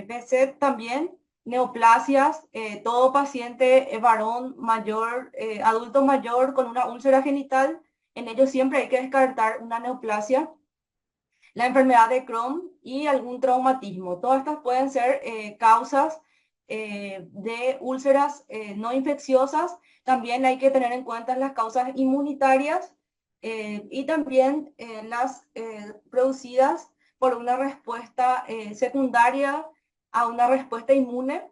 Behçet también, neoplasias, todo paciente varón mayor, adulto mayor con una úlcera genital, en ellos siempre hay que descartar una neoplasia. La enfermedad de Crohn y algún traumatismo. Todas estas pueden ser causas de úlceras no infecciosas. También hay que tener en cuenta las causas inmunitarias y también las producidas por una respuesta secundaria a una respuesta inmune,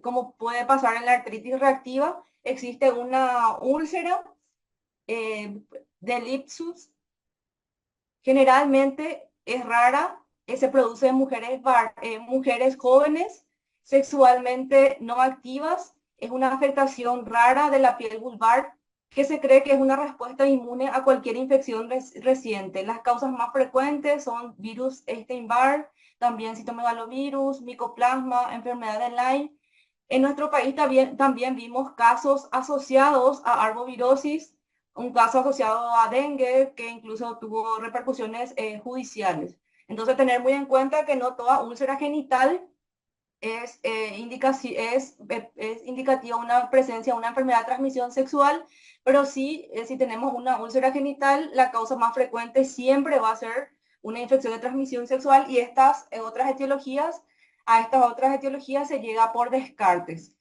como puede pasar en la artritis reactiva. Existe una úlcera de Lipsus. Generalmente es rara, se produce en mujeres jóvenes, sexualmente no activas. Es una afectación rara de la piel vulvar que se cree que es una respuesta inmune a cualquier infección reciente. Las causas más frecuentes son virus Epstein-Barr, también citomegalovirus, micoplasma, enfermedad de Lyme. En nuestro país también vimos casos asociados a arbovirosis, un caso asociado a dengue que incluso tuvo repercusiones judiciales. Entonces, tener muy en cuenta que no toda úlcera genital es indicativa de una presencia de una enfermedad de transmisión sexual, pero sí, si tenemos una úlcera genital, la causa más frecuente siempre va a ser una infección de transmisión sexual y a estas otras etiologías se llega por descartes.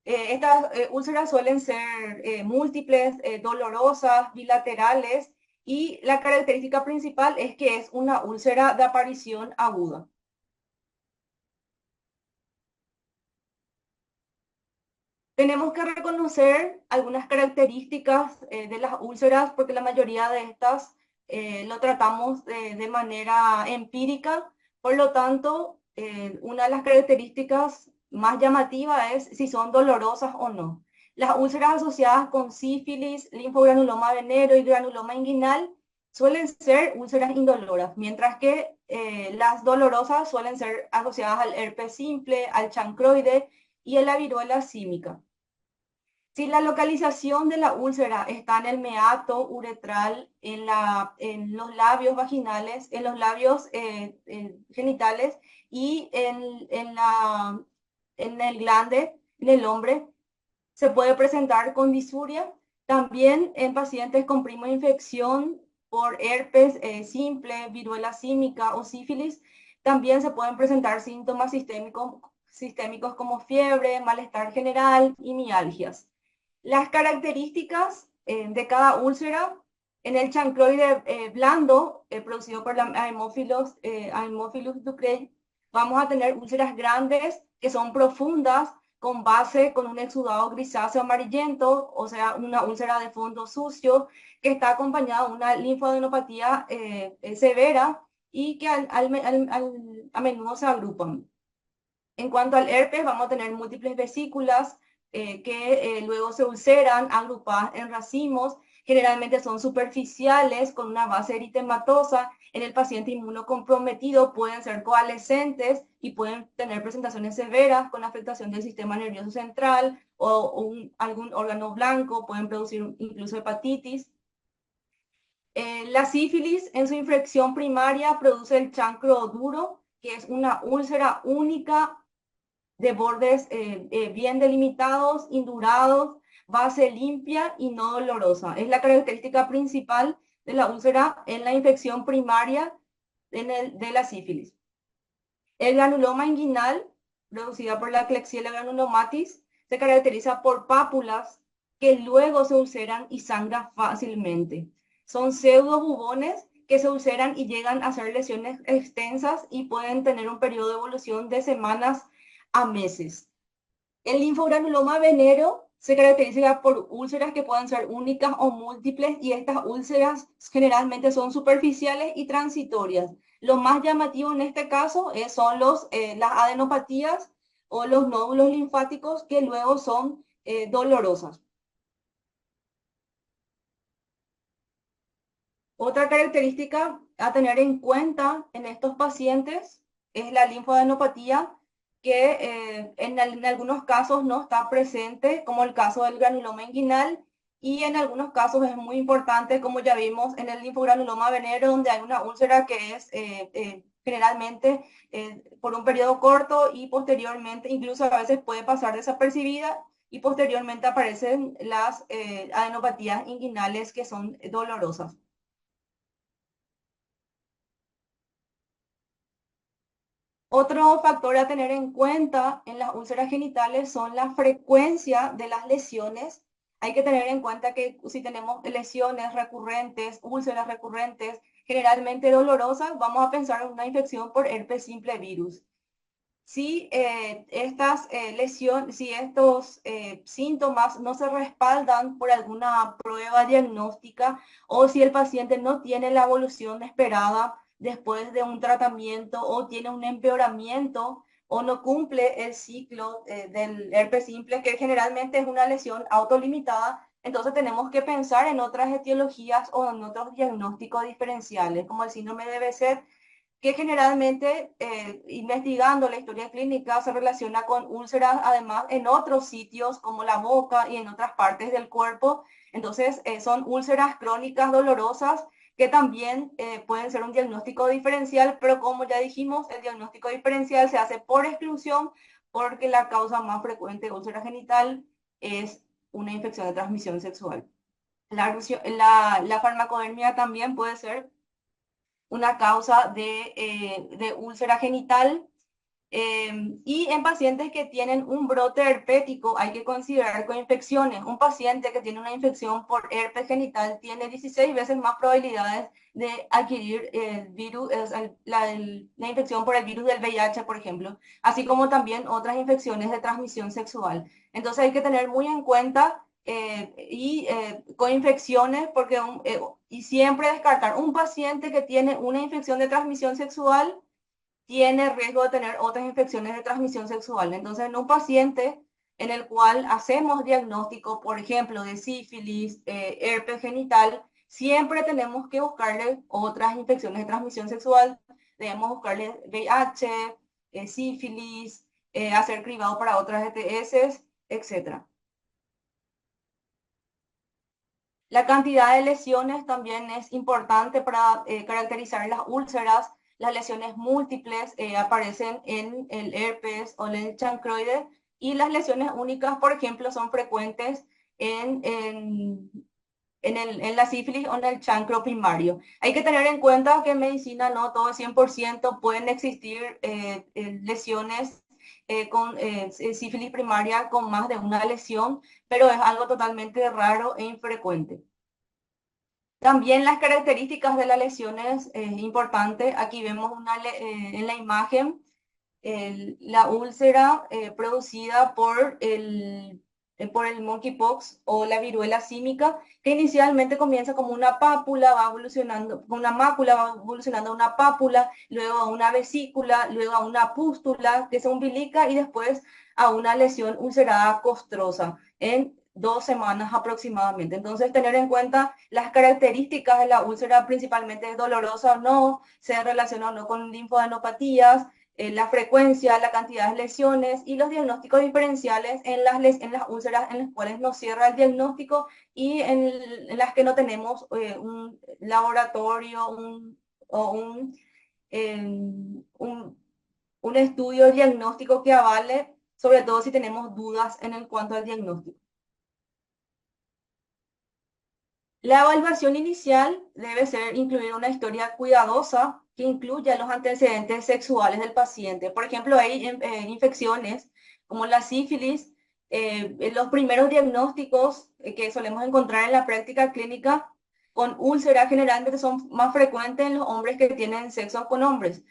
Estas úlceras suelen ser múltiples, dolorosas, bilaterales y la característica principal es que es una úlcera de aparición aguda. Tenemos que reconocer algunas características de las úlceras porque la mayoría de estas lo tratamos de manera empírica. Por lo tanto, una de las características más llamativas es si son dolorosas o no. Las úlceras asociadas con sífilis, linfogranuloma venero y granuloma inguinal suelen ser úlceras indoloras, mientras que las dolorosas suelen ser asociadas al herpes simple, al chancroide y a la viruela símica. Si la localización de la úlcera está en el meato uretral, en los labios vaginales, en los labios genitales y en el glande, en el hombre, se puede presentar con disuria. También en pacientes con primoinfección por herpes simple, viruela símica o sífilis, también se pueden presentar síntomas sistémicos como fiebre, malestar general y mialgias. Las características de cada úlcera en el chancroide blando producido por la Haemophilus ducreyi, vamos a tener úlceras grandes que son profundas con base con un exudado grisáceo amarillento, o sea, una úlcera de fondo sucio que está acompañada de una linfadenopatía severa y que a menudo se agrupan. En cuanto al herpes, vamos a tener múltiples vesículas que luego se ulceran agrupadas en racimos. Generalmente son superficiales con una base eritematosa. En el paciente inmunocomprometido pueden ser coalescentes y pueden tener presentaciones severas con afectación del sistema nervioso central o algún órgano blanco, pueden producir incluso hepatitis. La sífilis en su infección primaria produce el chancro duro, que es una úlcera única de bordes bien delimitados, indurados, base limpia y no dolorosa. Es la característica principal de la úlcera en la infección primaria de la sífilis. El granuloma inguinal, producida por la Klebsiella granulomatis, se caracteriza por pápulas que luego se ulceran y sangran fácilmente. Son pseudobubones que se ulceran y llegan a ser lesiones extensas y pueden tener un periodo de evolución de semanas a meses. El linfogranuloma venero se caracteriza por úlceras que pueden ser únicas o múltiples y estas úlceras generalmente son superficiales y transitorias. Lo más llamativo en este caso son las adenopatías o los nódulos linfáticos que luego son dolorosas. Otra característica a tener en cuenta en estos pacientes es la linfadenopatía que en algunos casos no está presente, como el caso del granuloma inguinal, y en algunos casos es muy importante, como ya vimos en el linfogranuloma venero, donde hay una úlcera que es generalmente por un periodo corto y posteriormente incluso a veces puede pasar desapercibida y posteriormente aparecen las adenopatías inguinales que son dolorosas. Otro factor a tener en cuenta en las úlceras genitales son la frecuencia de las lesiones. Hay que tener en cuenta que si tenemos lesiones recurrentes, úlceras recurrentes, generalmente dolorosas, vamos a pensar en una infección por herpes simple virus. Si si estos síntomas no se respaldan por alguna prueba diagnóstica o si el paciente no tiene la evolución esperada después de un tratamiento o tiene un empeoramiento o no cumple el ciclo del herpes simple, que generalmente es una lesión autolimitada, entonces tenemos que pensar en otras etiologías o en otros diagnósticos diferenciales, como el síndrome de Behçet, que generalmente investigando la historia clínica se relaciona con úlceras, además en otros sitios como la boca y en otras partes del cuerpo. Entonces son úlceras crónicas dolorosas que también pueden ser un diagnóstico diferencial, pero como ya dijimos, el diagnóstico diferencial se hace por exclusión porque la causa más frecuente de úlcera genital es una infección de transmisión sexual. La farmacodermia también puede ser una causa de úlcera genital. Y en pacientes que tienen un brote herpético hay que considerar infecciones. Un paciente que tiene una infección por herpes genital tiene 16 veces más probabilidades de adquirir el virus, la infección por el virus del VIH, por ejemplo, así como también otras infecciones de transmisión sexual. Entonces hay que tener muy en cuenta coinfecciones porque y siempre descartar un paciente que tiene una infección de transmisión sexual tiene riesgo de tener otras infecciones de transmisión sexual. Entonces, en un paciente en el cual hacemos diagnóstico, por ejemplo, de sífilis, herpes genital, siempre tenemos que buscarle otras infecciones de transmisión sexual. Debemos buscarle VIH, sífilis, hacer cribado para otras ETS, etc. La cantidad de lesiones también es importante para caracterizar las úlceras. Las lesiones múltiples aparecen en el herpes o en el chancroide y las lesiones únicas, por ejemplo, son frecuentes en la sífilis o en el chancro primario. Hay que tener en cuenta que en medicina no todo es 100%, pueden existir lesiones con sífilis primaria con más de una lesión, pero es algo totalmente raro e infrecuente. También las características de las lesiones es importante. Aquí vemos en la imagen la úlcera producida por el monkeypox o la viruela símica, que inicialmente comienza como una pápula, va evolucionando, una mácula va evolucionando a una pápula, luego a una vesícula, luego a una pústula que se umbilica y después a una lesión ulcerada costrosa en 2 semanas aproximadamente. Entonces, tener en cuenta las características de la úlcera, principalmente es dolorosa o no, se relaciona o no con linfadenopatías, la frecuencia, la cantidad de lesiones y los diagnósticos diferenciales en las úlceras en las cuales nos cierra el diagnóstico y en las que no tenemos un laboratorio o un estudio diagnóstico que avale, sobre todo si tenemos dudas en cuanto al diagnóstico. La evaluación inicial debe incluir una historia cuidadosa que incluya los antecedentes sexuales del paciente. Por ejemplo, hay infecciones como la sífilis. Los primeros diagnósticos que solemos encontrar en la práctica clínica con úlceras generalmente son más frecuentes en los hombres que tienen sexo con hombres.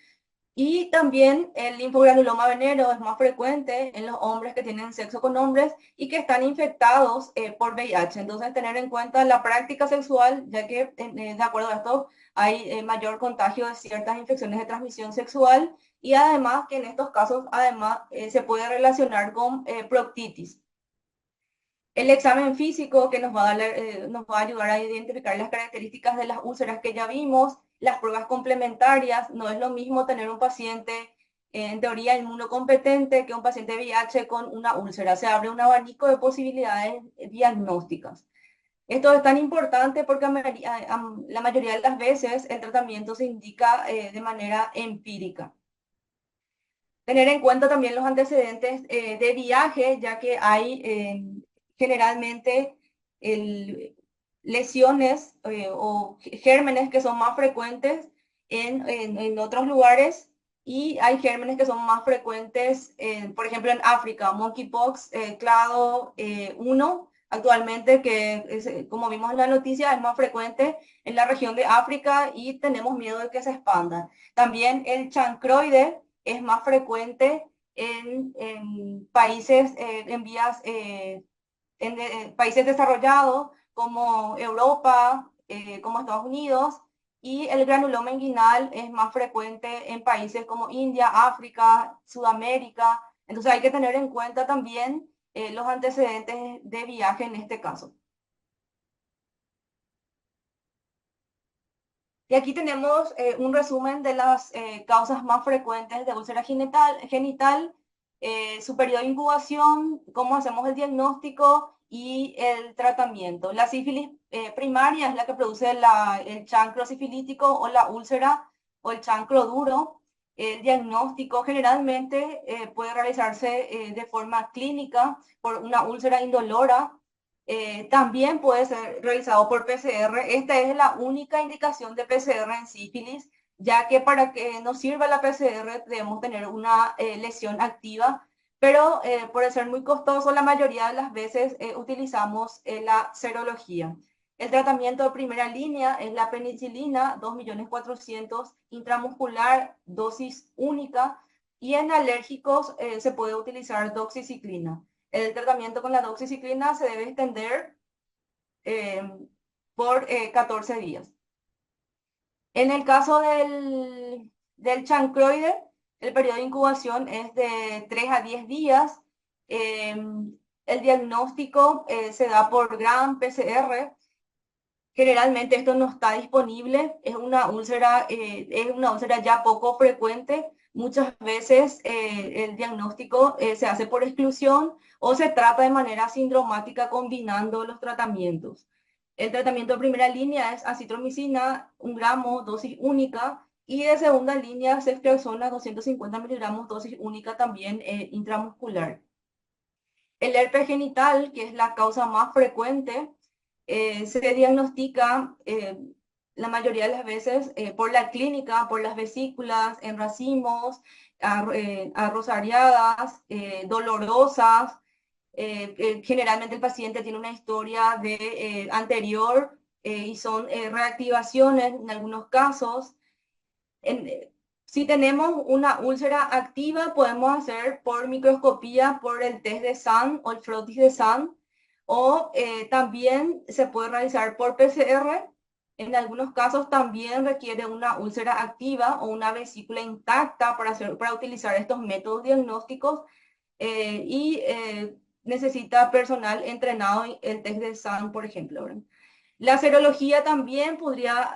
Y también el linfogranuloma venero es más frecuente en los hombres que tienen sexo con hombres y que están infectados por VIH. Entonces, tener en cuenta la práctica sexual, ya que de acuerdo a esto hay mayor contagio de ciertas infecciones de transmisión sexual y además que en estos casos además se puede relacionar con proctitis. El examen físico que nos va a ayudar a identificar las características de las úlceras que ya vimos, las pruebas complementarias. No es lo mismo tener un paciente en teoría inmunocompetente que un paciente VIH con una úlcera. Se abre un abanico de posibilidades diagnósticas. Esto es tan importante porque la mayoría de las veces el tratamiento se indica de manera empírica. Tener en cuenta también los antecedentes de viaje, ya que hay generalmente lesiones o gérmenes que son más frecuentes en otros lugares y hay gérmenes que son más frecuentes, por ejemplo, en África, monkeypox, clado 1, actualmente, que como vimos en la noticia, es más frecuente en la región de África y tenemos miedo de que se expanda. También el chancroide es más frecuente en países, países desarrollados como Europa, como Estados Unidos, y el granuloma inguinal es más frecuente en países como India, África, Sudamérica. Entonces hay que tener en cuenta también los antecedentes de viaje en este caso. Y aquí tenemos un resumen de las causas más frecuentes de úlcera genital, su periodo de incubación, cómo hacemos el diagnóstico y el tratamiento. La sífilis primaria es la que produce el chancro sifilítico o la úlcera o el chancro duro. El diagnóstico generalmente puede realizarse de forma clínica por una úlcera indolora. También puede ser realizado por PCR. Esta es la única indicación de PCR en sífilis, ya que para que nos sirva la PCR debemos tener una lesión activa, pero por ser muy costoso, la mayoría de las veces utilizamos la serología. El tratamiento de primera línea es la penicilina, 2.400.000 intramuscular, dosis única, y en alérgicos se puede utilizar doxiciclina. El tratamiento con la doxiciclina se debe extender eh, por 14 días. En el caso del chancroide, el periodo de incubación es de 3 a 10 días. El diagnóstico se da por Gram PCR. Generalmente esto no está disponible, es una úlcera ya poco frecuente. Muchas veces el diagnóstico se hace por exclusión o se trata de manera sindromática combinando los tratamientos. El tratamiento de primera línea es acitromicina, 1 gramo, dosis única, y de segunda línea ceftriaxona, 250 miligramos, dosis única también intramuscular. El herpes genital, que es la causa más frecuente, se diagnostica la mayoría de las veces por la clínica, por las vesículas, en racimos, arrosariadas, dolorosas. Generalmente el paciente tiene una historia anterior y son reactivaciones en algunos casos. Si tenemos una úlcera activa, podemos hacer por microscopía, por el test de SAN o el frotis de SAN, o también se puede realizar por PCR. En algunos casos también requiere una úlcera activa o una vesícula intacta para utilizar estos métodos diagnósticos y necesita personal entrenado en el test de SAN, por ejemplo, ¿verdad? La serología también podría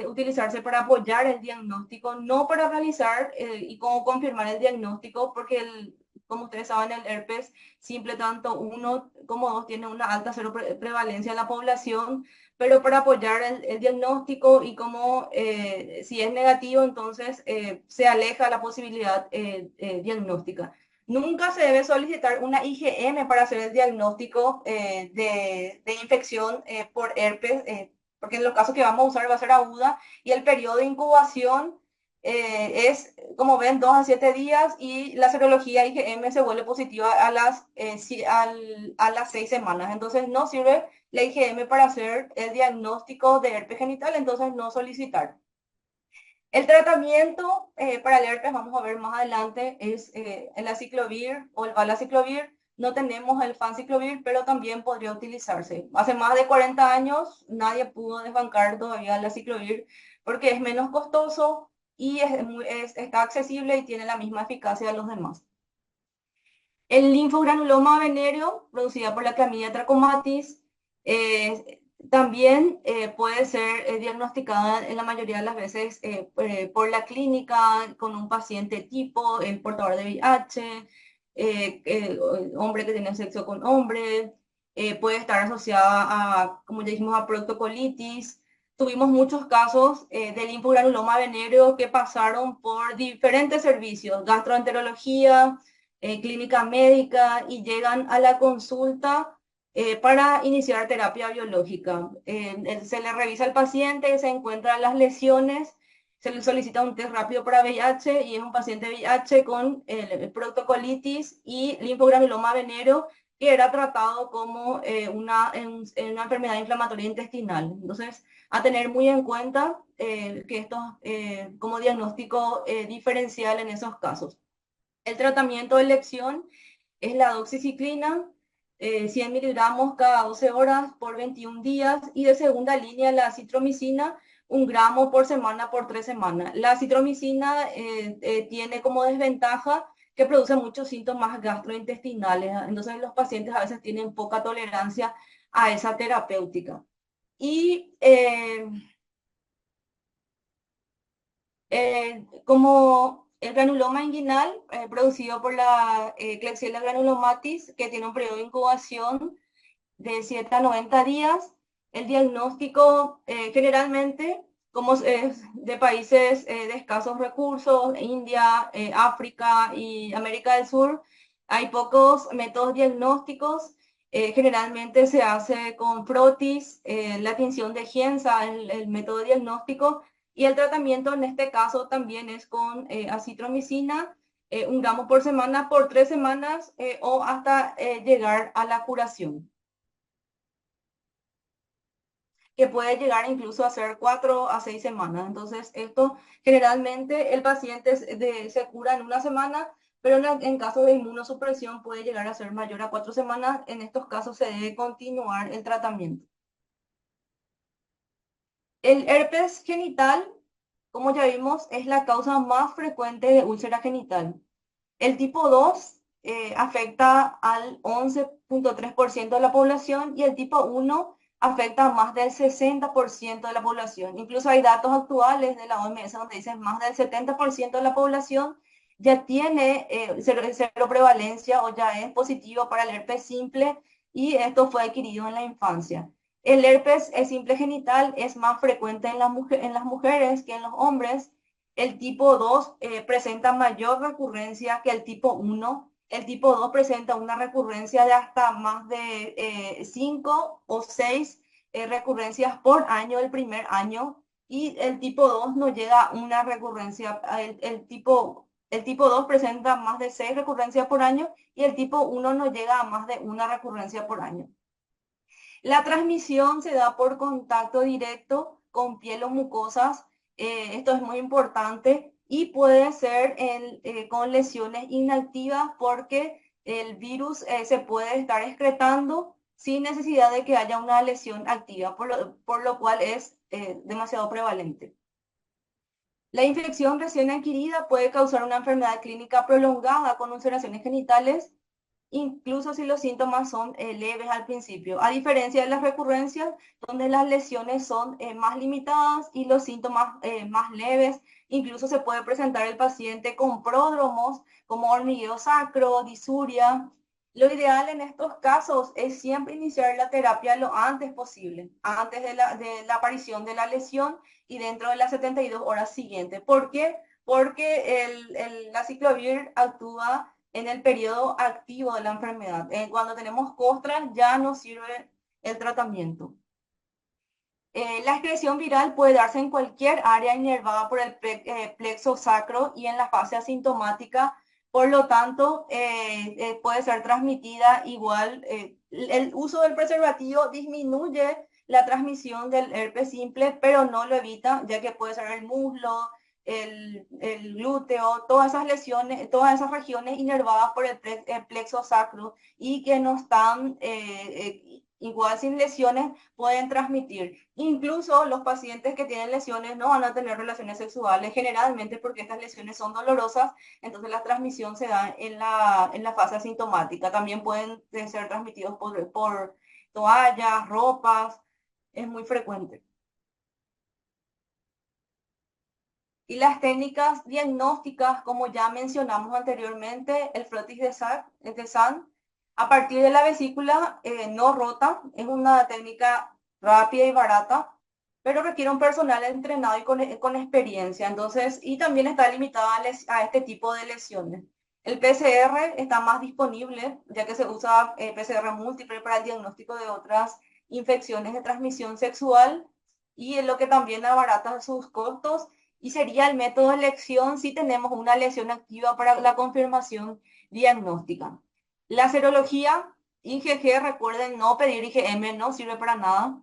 utilizarse para apoyar el diagnóstico, no para realizar y como confirmar el diagnóstico, porque como ustedes saben, el herpes simple, tanto 1 como 2, tiene una alta prevalencia en la población, pero para apoyar el diagnóstico y como si es negativo, entonces se aleja la posibilidad diagnóstica. Nunca se debe solicitar una IgM para hacer el diagnóstico de infección por herpes, porque en los casos que vamos a usar va a ser aguda y el periodo de incubación es, como ven, 2 a 7 días y la serología IgM se vuelve positiva a las 6 semanas. Entonces no sirve la IgM para hacer el diagnóstico de herpes genital, entonces no solicitar. El tratamiento para el herpes, vamos a ver más adelante, es el aciclovir o el valaciclovir. No tenemos el fanciclovir, pero también podría utilizarse. Hace más de 40 años nadie pudo desbancar todavía el aciclovir porque es menos costoso y está accesible y tiene la misma eficacia de los demás. El linfogranuloma venérea, producida por la Clamidia trachomatis, también puede ser diagnosticada en la mayoría de las veces por la clínica con un paciente tipo, el portador de VIH, hombre que tiene sexo con hombre, puede estar asociada a, como ya dijimos, a proctocolitis. Tuvimos muchos casos de linfogranuloma venéreo que pasaron por diferentes servicios, gastroenterología, clínica médica y llegan a la consulta para iniciar terapia biológica. Se le revisa al paciente, se encuentran las lesiones, se le solicita un test rápido para VIH y es un paciente VIH con proctocolitis y linfogranuloma venéreo que era tratado como una enfermedad inflamatoria intestinal. Entonces, a tener muy en cuenta que esto como diagnóstico diferencial en esos casos. El tratamiento de elección es la doxiciclina, 100 miligramos cada 12 horas por 21 días, y de segunda línea la acitromicina, 1 gramo por semana por 3 semanas. La acitromicina tiene como desventaja que produce muchos síntomas gastrointestinales, entonces los pacientes a veces tienen poca tolerancia a esa terapéutica. Y como el granuloma inguinal, producido por la Klebsiella granulomatis, que tiene un periodo de incubación de 7 a 90 días. El diagnóstico generalmente, como es de países de escasos recursos, India, África y América del Sur, hay pocos métodos diagnósticos. Generalmente se hace con frotis, la tinción de Gienza, el método diagnóstico, y el tratamiento en este caso también es con acitromicina, 1 gramo por semana por 3 semanas o hasta llegar a la curación, que puede llegar incluso a ser 4 a 6 semanas. Entonces, esto generalmente el paciente se cura en 1 semana, pero en caso de inmunosupresión puede llegar a ser mayor a 4 semanas. En estos casos se debe continuar el tratamiento. El herpes genital, como ya vimos, es la causa más frecuente de úlcera genital. El tipo 2 afecta al 11.3% de la población y el tipo 1 afecta a más del 60% de la población. Incluso hay datos actuales de la OMS donde dicen más del 70% de la población ya tiene cero prevalencia o ya es positivo para el herpes simple, y esto fue adquirido en la infancia. El herpes simple genital es más frecuente en las mujeres que en los hombres. El tipo 2 presenta mayor recurrencia que el tipo 1. El tipo 2 presenta una recurrencia de hasta más de 5 o 6 recurrencias por año el primer año, y el tipo 2 no llega a una recurrencia. El tipo 2 presenta más de 6 recurrencias por año y el tipo 1 no llega a más de una recurrencia por año. La transmisión se da por contacto directo con piel o mucosas. Esto es muy importante y puede ser con lesiones inactivas, porque el virus se puede estar excretando sin necesidad de que haya una lesión activa, por lo cual es demasiado prevalente. La infección recién adquirida puede causar una enfermedad clínica prolongada con ulceraciones genitales, incluso si los síntomas son leves al principio, a diferencia de las recurrencias, donde las lesiones son más limitadas y los síntomas más leves. Incluso se puede presentar el paciente con pródromos como hormigueo sacro, disuria. Lo ideal en estos casos es siempre iniciar la terapia lo antes posible, antes de la aparición de la lesión y dentro de las 72 horas siguientes. ¿Por qué? Porque la ciclovir actúa en el periodo activo de la enfermedad. Cuando tenemos costras ya no sirve el tratamiento. La excreción viral puede darse en cualquier área inervada por el plexo sacro y en la fase asintomática. Por lo tanto, puede ser transmitida igual. El uso del preservativo disminuye la transmisión del herpes simple, pero no lo evita, ya que puede ser el muslo, el glúteo, todas esas lesiones, todas esas regiones inervadas por el plexo sacro y que no están igual sin lesiones, pueden transmitir. Incluso los pacientes que tienen lesiones no van a tener relaciones sexuales, generalmente porque estas lesiones son dolorosas. Entonces la transmisión se da en la fase asintomática. También pueden ser transmitidos por toallas, ropas, es muy frecuente. Y las técnicas diagnósticas, como ya mencionamos anteriormente, el frotis de Sand, a partir de la vesícula no rota, es una técnica rápida y barata, pero requiere un personal entrenado y con experiencia. Entonces, y también está limitada a este tipo de lesiones. El PCR está más disponible, ya que se usa PCR múltiple para el diagnóstico de otras infecciones de transmisión sexual, y es lo que también abarata sus costos, y sería el método de elección si tenemos una lesión activa para la confirmación diagnóstica. La serología IgG, recuerden no pedir IgM, no sirve para nada.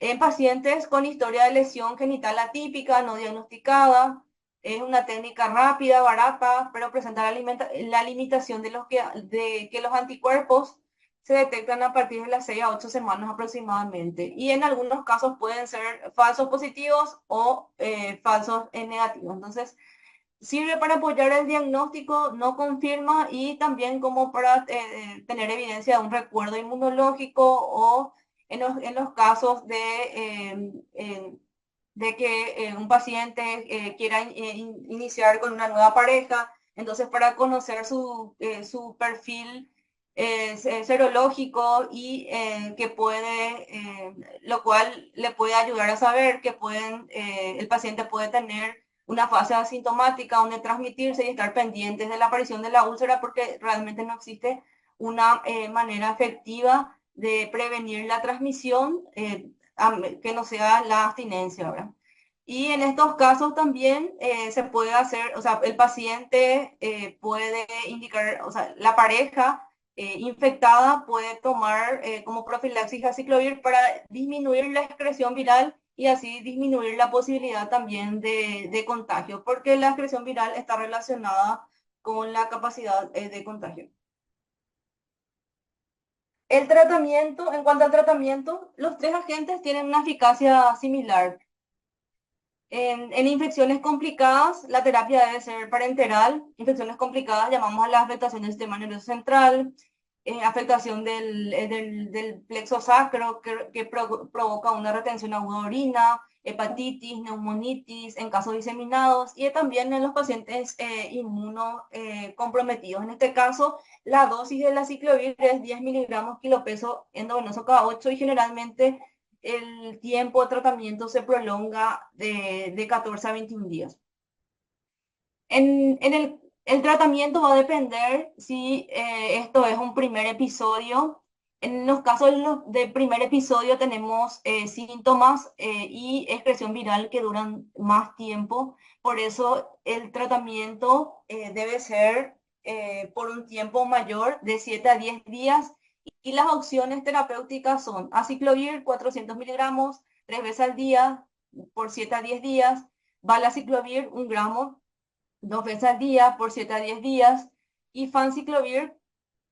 En pacientes con historia de lesión genital atípica, no diagnosticada, es una técnica rápida, barata, pero presenta la limitación de que los anticuerpos se detectan a partir de las 6 a 8 semanas aproximadamente. Y en algunos casos pueden ser falsos positivos o falsos negativos. Entonces, sirve para apoyar el diagnóstico, no confirma, y también como para tener evidencia de un recuerdo inmunológico, o en los casos de que un paciente quiera iniciar con una nueva pareja, entonces para conocer su perfil serológico y lo cual le puede ayudar a saber que el paciente puede tener una fase asintomática donde transmitirse y estar pendientes de la aparición de la úlcera porque realmente no existe una manera efectiva de prevenir la transmisión que no sea la abstinencia, ¿verdad? Y en estos casos también se puede hacer, o sea, el paciente puede indicar, o sea, la pareja infectada puede tomar como profilaxis aciclovir para disminuir la excreción viral y así disminuir la posibilidad también de contagio, porque la excreción viral está relacionada con la capacidad de contagio. El tratamiento, en cuanto al tratamiento, los tres agentes tienen una eficacia similar. En infecciones complicadas, la terapia debe ser parenteral. Infecciones complicadas llamamos a la afectación del sistema nervioso central, afectación del plexo sacro que provoca una retención aguda de orina, hepatitis, neumonitis, en casos diseminados y también en los pacientes inmunocomprometidos. En este caso, la dosis de la aciclovir es 10 miligramos kilopeso endovenoso cada 8 y generalmente el tiempo de tratamiento se prolonga de 14 a 21 días. El tratamiento va a depender si esto es un primer episodio. En los casos de primer episodio tenemos síntomas y excreción viral que duran más tiempo. Por eso el tratamiento debe ser por un tiempo mayor de 7 a 10 días. Y las opciones terapéuticas son aciclovir 400 miligramos 3 veces al día por 7 a 10 días, valaciclovir 1 gramo 2 veces al día por 7 a 10 días y fanciclovir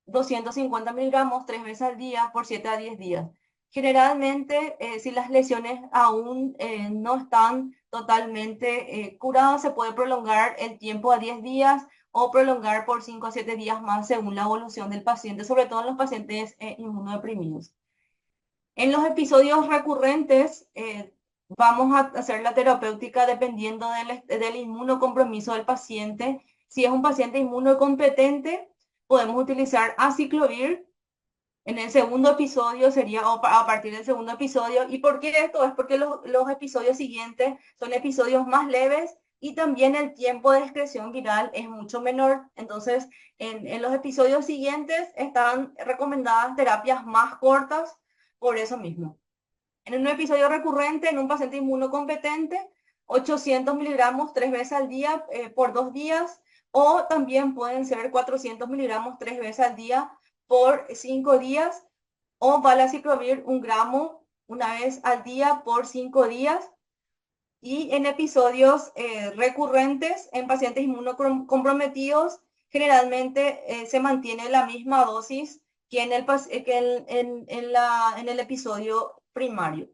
250 miligramos 3 veces al día por 7 a 10 días. Generalmente, si las lesiones aún no están totalmente curadas, se puede prolongar el tiempo a 10 días o prolongar por 5 a 7 días más según la evolución del paciente, sobre todo en los pacientes inmunodeprimidos. En los episodios recurrentes, vamos a hacer la terapéutica dependiendo del inmunocompromiso del paciente. Si es un paciente inmunocompetente, podemos utilizar aciclovir. En el segundo episodio sería a partir del segundo episodio. ¿Y por qué esto? Es porque los episodios siguientes son episodios más leves y también el tiempo de excreción viral es mucho menor. Entonces, en los episodios siguientes están recomendadas terapias más cortas por eso mismo. En un episodio recurrente, en un paciente inmunocompetente, 800 miligramos 3 veces al día por 2 días, o también pueden ser 400 miligramos 3 veces al día por 5 días, o valaciclovir 1 gramo una vez al día por 5 días. Y en episodios recurrentes, en pacientes inmunocomprometidos, generalmente se mantiene la misma dosis que en el episodio primario.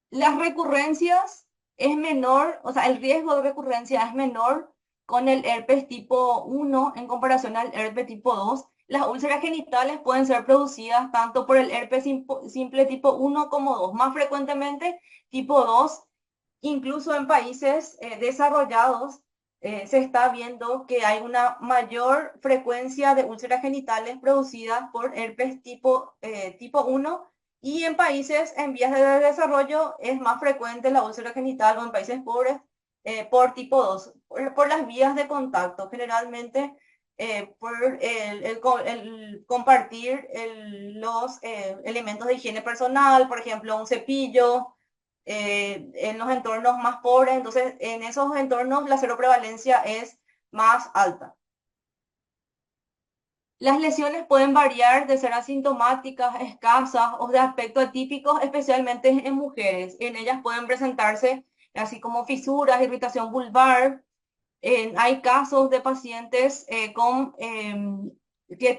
Las recurrencias es menor, o sea, el riesgo de recurrencia es menor con el herpes tipo 1 en comparación al herpes tipo 2. Las úlceras genitales pueden ser producidas tanto por el herpes simple tipo 1 como 2. Más frecuentemente tipo 2, incluso en países desarrollados, se está viendo que hay una mayor frecuencia de úlceras genitales producidas por herpes tipo 1 y en países en vías de desarrollo es más frecuente la úlcera genital o en países pobres por tipo 2, por las vías de contacto, generalmente por el compartir los elementos de higiene personal, por ejemplo, un cepillo, en los entornos más pobres, entonces en esos entornos la seroprevalencia es más alta. Las lesiones pueden variar de ser asintomáticas, escasas o de aspecto atípico, especialmente en mujeres. En ellas pueden presentarse así como fisuras, irritación vulvar. Hay casos de pacientes que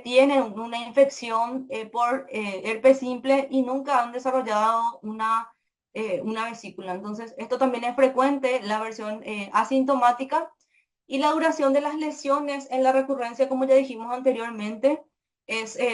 tienen una infección por herpes simple y nunca han desarrollado una vesícula. Entonces, esto también es frecuente, la versión asintomática. Y la duración de las lesiones en la recurrencia, como ya dijimos anteriormente,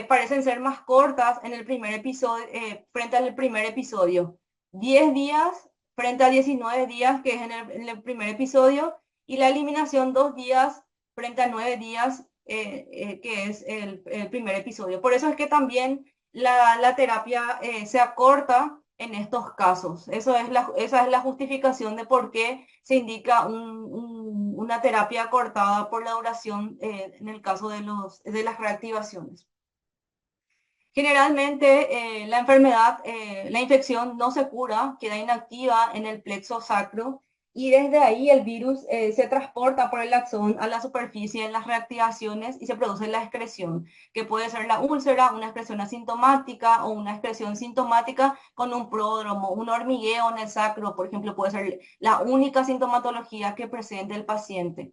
parecen ser más cortas en el primer episodio, frente al primer episodio. 10 días frente a 19 días, que es en el primer episodio, y la eliminación 2 días frente a 9 días, que es el primer episodio. Por eso es que también la terapia se acorta en estos casos. Esa es la justificación de por qué se indica una terapia acortada por la duración en el caso de las reactivaciones. Generalmente la enfermedad, la infección no se cura, queda inactiva en el plexo sacro y desde ahí el virus se transporta por el axón a la superficie en las reactivaciones y se produce la excreción, que puede ser la úlcera, una excreción asintomática o una excreción sintomática con un pródromo, un hormigueo en el sacro, por ejemplo, puede ser la única sintomatología que presente el paciente.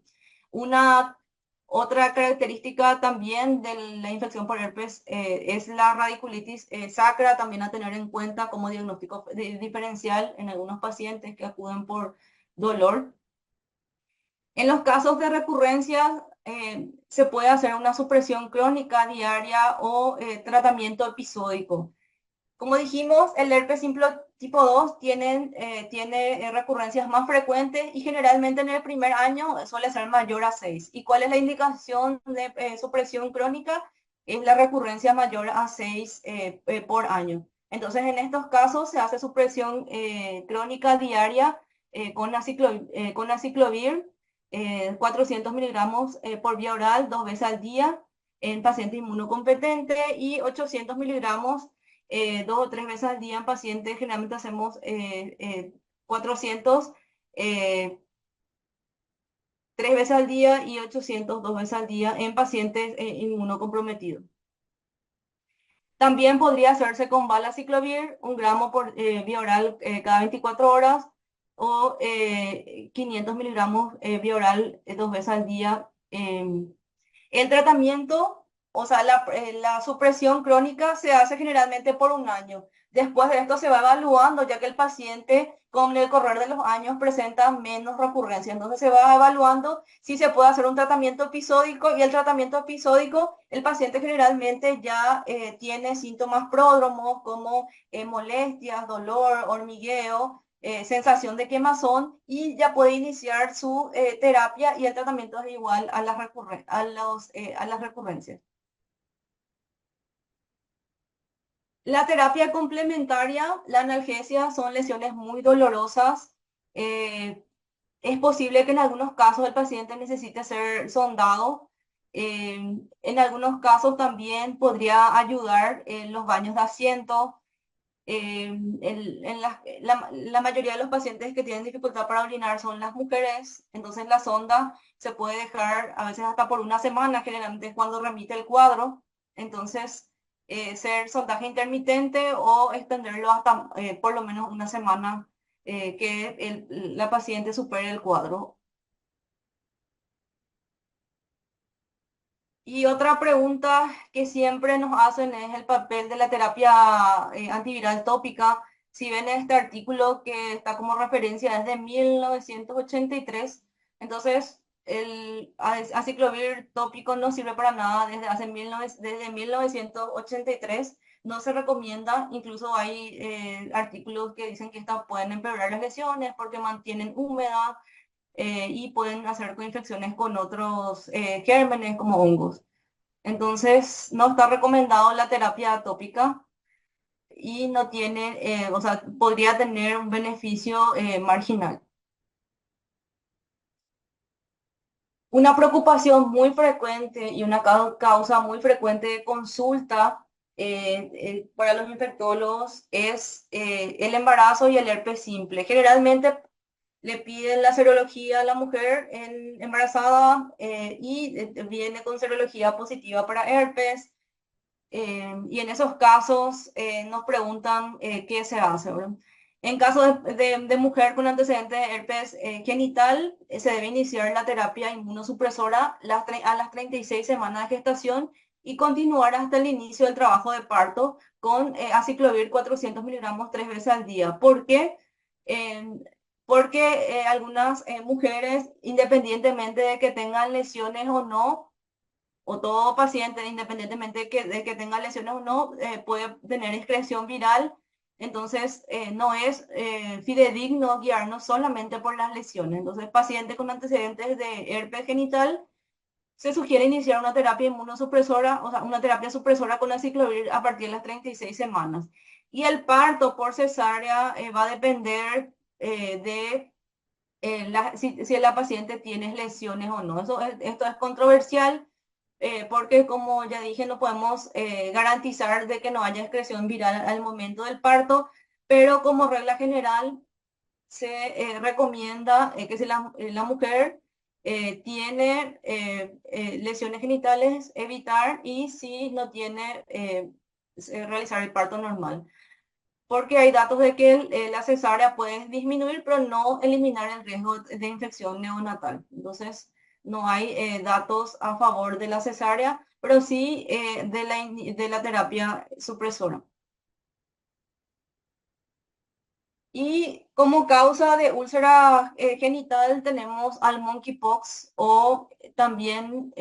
Otra característica también de la infección por herpes es la radiculitis sacra, también a tener en cuenta como diagnóstico diferencial en algunos pacientes que acuden por dolor. En los casos de recurrencia se puede hacer una supresión crónica diaria o tratamiento episódico. Como dijimos, el herpes simple tipo 2 tiene recurrencias más frecuentes y generalmente en el primer año suele ser mayor a 6. ¿Y cuál es la indicación de supresión crónica? Es la recurrencia mayor a 6 por año. Entonces, en estos casos se hace supresión crónica diaria con aciclovir, 400 miligramos por vía oral 2 veces al día en paciente inmunocompetente y 800 miligramos 2 o 3 veces al día en pacientes. Generalmente hacemos 400 3 veces al día y 800 2 veces al día en pacientes inmunocomprometidos. También podría hacerse con valaciclovir, 1 gramo por vía oral cada 24 horas o 500 miligramos vía oral 2 veces al día. El tratamiento, o sea, la supresión crónica se hace generalmente por 1 año. Después de esto se va evaluando, ya que el paciente con el correr de los años presenta menos recurrencia. Entonces se va evaluando si se puede hacer un tratamiento episódico y el tratamiento episódico, el paciente generalmente ya tiene síntomas pródromos como molestias, dolor, hormigueo, sensación de quemazón y ya puede iniciar su terapia y el tratamiento es igual a las recurrencias. La terapia complementaria, la analgesia, son lesiones muy dolorosas. Es posible que en algunos casos el paciente necesite ser sondado. En algunos casos también podría ayudar en los baños de asiento. La mayoría de los pacientes que tienen dificultad para orinar son las mujeres, entonces la sonda se puede dejar a veces hasta por 1 semana, generalmente es cuando remite el cuadro. Entonces, ser sondaje intermitente o extenderlo hasta por lo menos 1 semana que la paciente supere el cuadro. Y otra pregunta que siempre nos hacen es el papel de la terapia antiviral tópica. Si ven este artículo que está como referencia desde 1983, entonces el aciclovir tópico no sirve para nada desde 1983. No se recomienda, incluso hay artículos que dicen que estas pueden empeorar las lesiones porque mantienen húmeda y pueden hacer coinfecciones con otros gérmenes como hongos. Entonces, no está recomendado la terapia atópica y no tiene, o sea, podría tener un beneficio marginal. Una preocupación muy frecuente y una causa muy frecuente de consulta para los infectólogos es el embarazo y el herpes simple. Generalmente le piden la serología a la mujer embarazada y viene con serología positiva para herpes. Y en esos casos nos preguntan qué se hace, ¿verdad? En caso de mujer con antecedentes de herpes genital, se debe iniciar la terapia inmunosupresora a las 36 semanas de gestación y continuar hasta el inicio del trabajo de parto con aciclovir 400 miligramos 3 veces al día. ¿Por qué? Eh, Porque algunas mujeres, independientemente de que tengan lesiones o no, o todo paciente, independientemente de que tenga lesiones o no, puede tener excreción viral Entonces, no es fidedigno guiarnos solamente por las lesiones. Entonces, pacientes con antecedentes de herpes genital, se sugiere iniciar una terapia inmunosupresora, o sea, una terapia supresora con aciclovir a partir de las 36 semanas. Y el parto por cesárea va a depender de si la paciente tiene lesiones o no. Esto es controversial porque, como ya dije, no podemos garantizar de que no haya excreción viral al momento del parto, pero como regla general se recomienda que si la mujer tiene lesiones genitales, evitar, y si no tiene, realizar el parto normal. Porque hay datos de que la cesárea puede disminuir, pero no eliminar el riesgo de infección neonatal. Entonces, no hay datos a favor de la cesárea, pero sí de la terapia supresora. Y como causa de úlcera genital tenemos al monkeypox, o también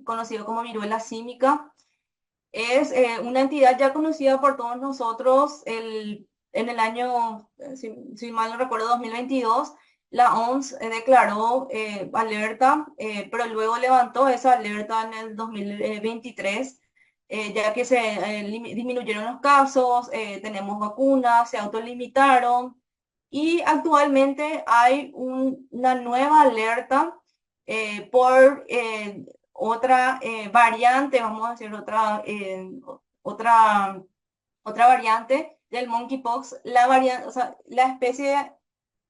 conocido como viruela símica. Es una entidad ya conocida por todos nosotros. En el año, si mal no recuerdo, 2022, la OMS declaró alerta, pero luego levantó esa alerta en el 2023, ya que se disminuyeron los casos, tenemos vacunas, se autolimitaron, y actualmente hay una nueva alerta por otra variante, vamos a decir, otra, otra variante del monkeypox. O sea,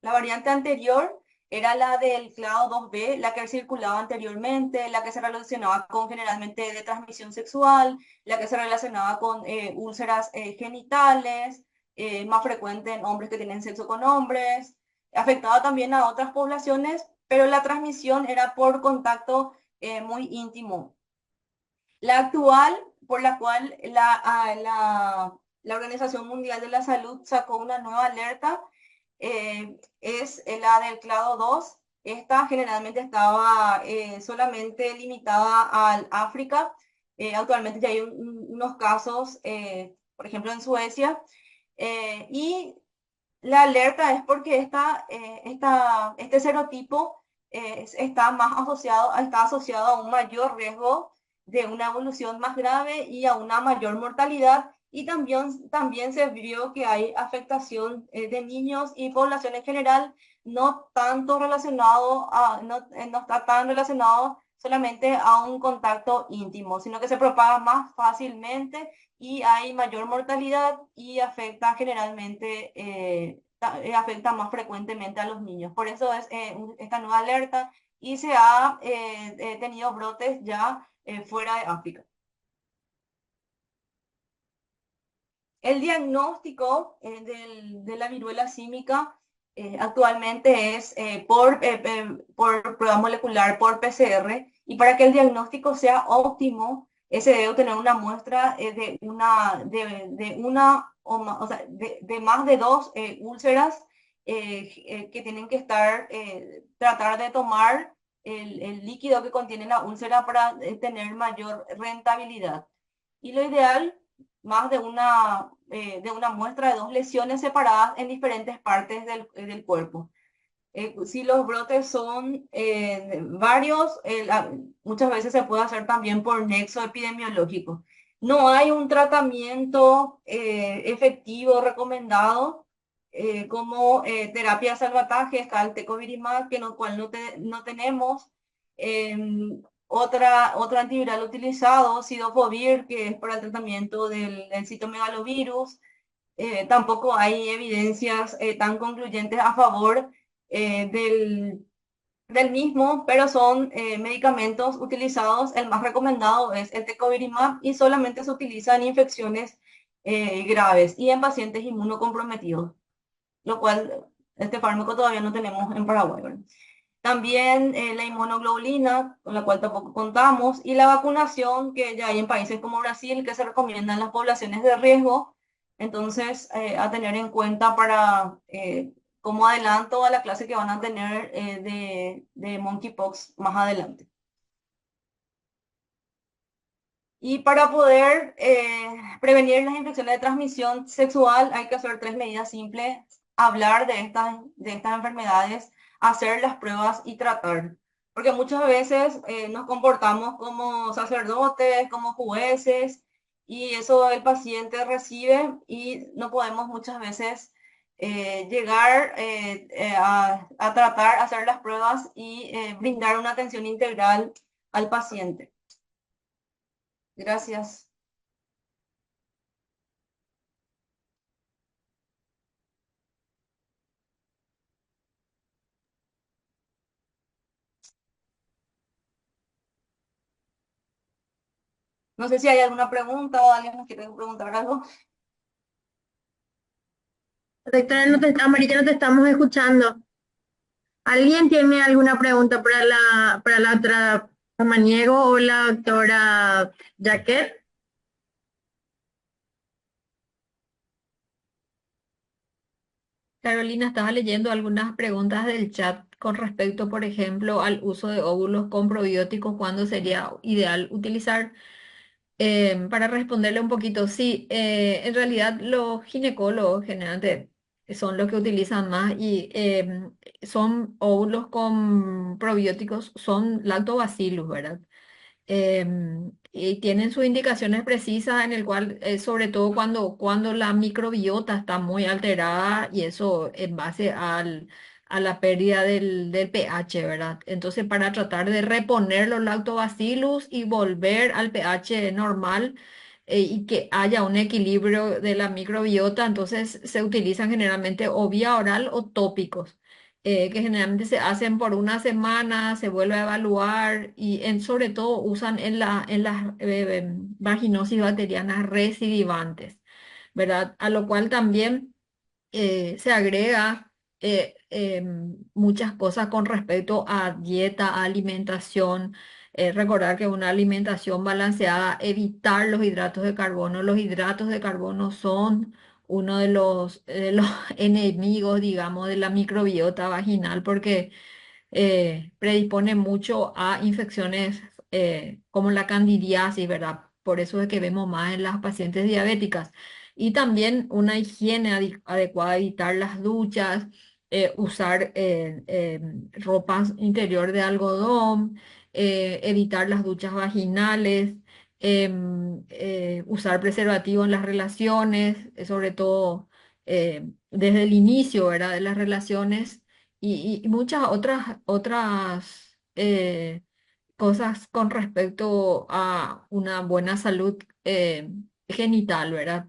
la variante anterior era la del clado 2B, la que circulaba anteriormente, la que se relacionaba con generalmente de transmisión sexual, la que se relacionaba con úlceras genitales, más frecuente en hombres que tienen sexo con hombres, afectaba también a otras poblaciones, pero la transmisión era por contacto muy íntimo. La actual, por la cual la Organización Mundial de la Salud sacó una nueva alerta, es la del clado 2. Esta generalmente estaba solamente limitada al África. Actualmente ya hay unos casos, por ejemplo, en Suecia. Y la alerta es porque este serotipo está asociado a un mayor riesgo de una evolución más grave y a una mayor mortalidad. Y también se vio que hay afectación de niños y población en general, no tanto no está tan relacionado solamente a un contacto íntimo, sino que se propaga más fácilmente y hay mayor mortalidad, y afecta generalmente, afecta más frecuentemente a los niños. Por eso es esta nueva alerta, y se ha tenido brotes ya fuera de África. El diagnóstico de la viruela símica actualmente es por prueba molecular, por PCR, y para que el diagnóstico sea óptimo, se debe tener una muestra de más de dos úlceras que tienen que tratar de tomar el líquido que contiene la úlcera para tener mayor rentabilidad. Y lo ideal, más de una muestra de dos lesiones separadas en diferentes partes del cuerpo. Si los brotes son varios, muchas veces se puede hacer también por nexo epidemiológico. No hay un tratamiento efectivo recomendado como terapia salvataje. Está el tecovirimat, cual no tenemos. Otro antiviral utilizado, Cidofovir, que es para el tratamiento del citomegalovirus. Tampoco hay evidencias tan concluyentes a favor del mismo, pero son medicamentos utilizados. El más recomendado es el tecovirimat, y solamente se utiliza en infecciones graves y en pacientes inmunocomprometidos, lo cual este fármaco todavía no tenemos en Paraguay, ¿verdad? También la inmunoglobulina, con la cual tampoco contamos, y la vacunación, que ya hay en países como Brasil, que se recomienda en las poblaciones de riesgo. Entonces, a tener en cuenta para como adelanto a la clase que van a tener de monkeypox más adelante. Y para poder prevenir las infecciones de transmisión sexual hay que hacer tres medidas simples: hablar de estas enfermedades, hacer las pruebas y tratar. Porque muchas veces nos comportamos como sacerdotes, como jueces, y eso el paciente recibe y no podemos muchas veces llegar a tratar, hacer las pruebas y brindar una atención integral al paciente. Gracias. No sé si hay alguna pregunta o alguien nos quiere preguntar algo. Doctora, Amarilla, no te estamos escuchando. ¿Alguien tiene alguna pregunta para la doctora Samaniego o la doctora Jaquet? Carolina, estaba leyendo algunas preguntas del chat con respecto, por ejemplo, al uso de óvulos con probióticos, cuándo sería ideal utilizar. Para responderle un poquito, sí, en realidad los ginecólogos generalmente son los que utilizan más y son óvulos con probióticos, son lactobacillus, ¿verdad? Y tienen sus indicaciones precisas en el cual, sobre todo cuando la microbiota está muy alterada y eso en base a la pérdida del pH, ¿verdad? Entonces, para tratar de reponer los lactobacillus y volver al pH normal y que haya un equilibrio de la microbiota, entonces se utilizan generalmente o vía oral o tópicos que generalmente se hacen por una semana, se vuelve a evaluar y sobre todo usan en las vaginosis bacterianas recidivantes, ¿verdad? A lo cual también se agrega muchas cosas con respecto a dieta, a alimentación. Recordar que una alimentación balanceada, evitar los hidratos de carbono. Los hidratos de carbono son uno de los enemigos, digamos, de la microbiota vaginal porque predispone mucho a infecciones como la candidiasis, ¿verdad? Por eso es que vemos más en las pacientes diabéticas. Y también una higiene adecuada, evitar las duchas, usar ropas interior de algodón, evitar las duchas vaginales, usar preservativo en las relaciones, sobre todo desde el inicio, ¿verdad? De las relaciones y muchas otras cosas con respecto a una buena salud genital, ¿verdad?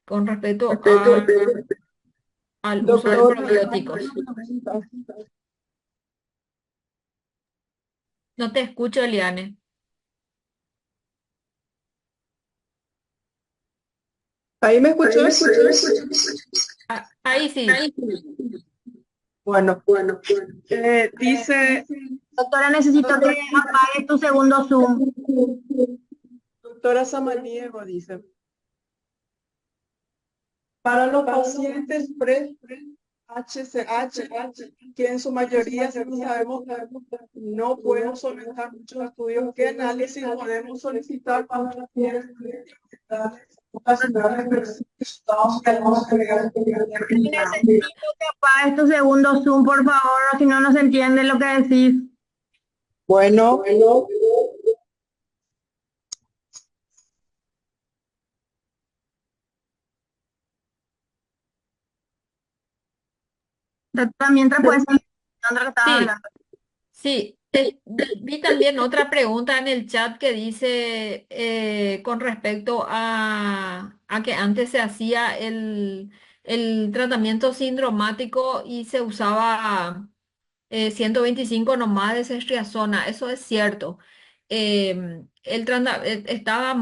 Con respecto al uso de Doctor, probióticos. No te escucho, Eliane. ¿ahí me escuchó? Ah, ahí sí. Bueno, dice, Doctora, necesito que apague tu segundo Zoom. doctora Samaniego, dice, para los pacientes pre-HCH, que en su mayoría sabemos que no pueden solicitar muchos estudios, ¿qué análisis podemos solicitar para las Necesito que apagues tu segundo Zoom, por favor, o si no, no se entiende lo que decís. Bueno, Doctora, mientras puedes seguir lo que estaba Sí, hablando. sí. Vi también otra pregunta en el chat que dice con respecto a que antes se hacía el tratamiento sindromático y se usaba 125 nomás de cestriazona, eso es cierto. Estaba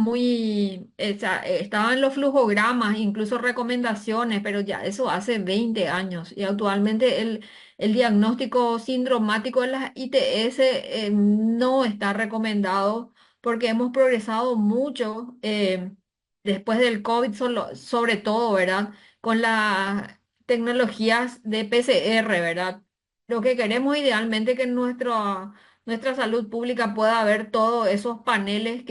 estaba en los flujogramas, incluso recomendaciones, pero ya eso hace 20 años y actualmente el diagnóstico sindromático de las ITS no está recomendado porque hemos progresado mucho después del COVID, sobre todo, ¿verdad? Con las tecnologías de PCR, ¿verdad? Lo que queremos idealmente que nuestra salud pública pueda ver todos esos paneles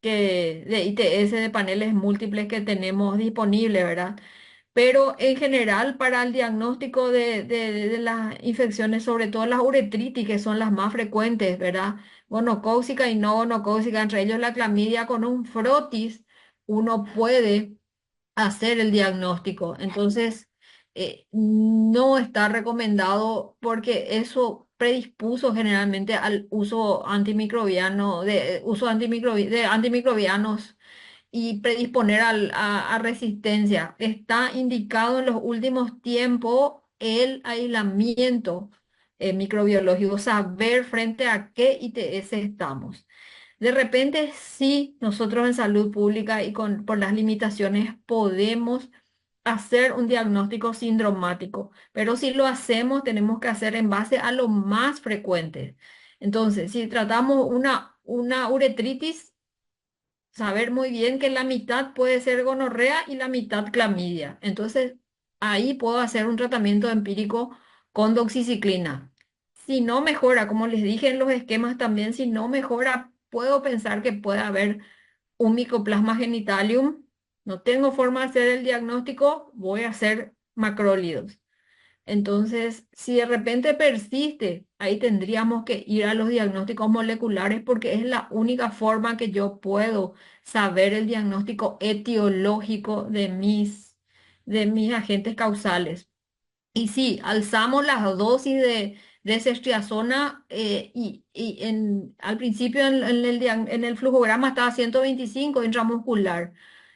de ITS, de paneles múltiples que tenemos disponibles, ¿verdad? Pero en general, para el diagnóstico de las infecciones, sobre todo las uretritis, que son las más frecuentes, ¿verdad? Gonocócica y no gonocócica, entre ellos la clamidia, con un frotis, uno puede hacer el diagnóstico. Entonces, no está recomendado porque eso predispuso generalmente al uso antimicrobiano, de antimicrobianos y predisponer a resistencia. Está indicado en los últimos tiempos el aislamiento microbiológico, saber frente a qué ITS estamos. De repente, sí, nosotros en salud pública y por las limitaciones podemos hacer un diagnóstico sindromático, pero si lo hacemos, tenemos que hacer en base a lo más frecuente. Entonces, si tratamos una uretritis, saber muy bien que la mitad puede ser gonorrea y la mitad clamidia. Entonces, ahí puedo hacer un tratamiento empírico con doxiciclina. Si no mejora, como les dije en los esquemas también, si no mejora, puedo pensar que puede haber un micoplasma genitalium. No tengo forma de hacer el diagnóstico, voy a hacer macrólidos. Entonces, si de repente persiste, ahí tendríamos que ir a los diagnósticos moleculares porque es la única forma que yo puedo saber el diagnóstico etiológico de mis agentes causales. Y sí, alzamos las dosis de ceftriaxona al principio en el flujograma estaba 125 intramuscular.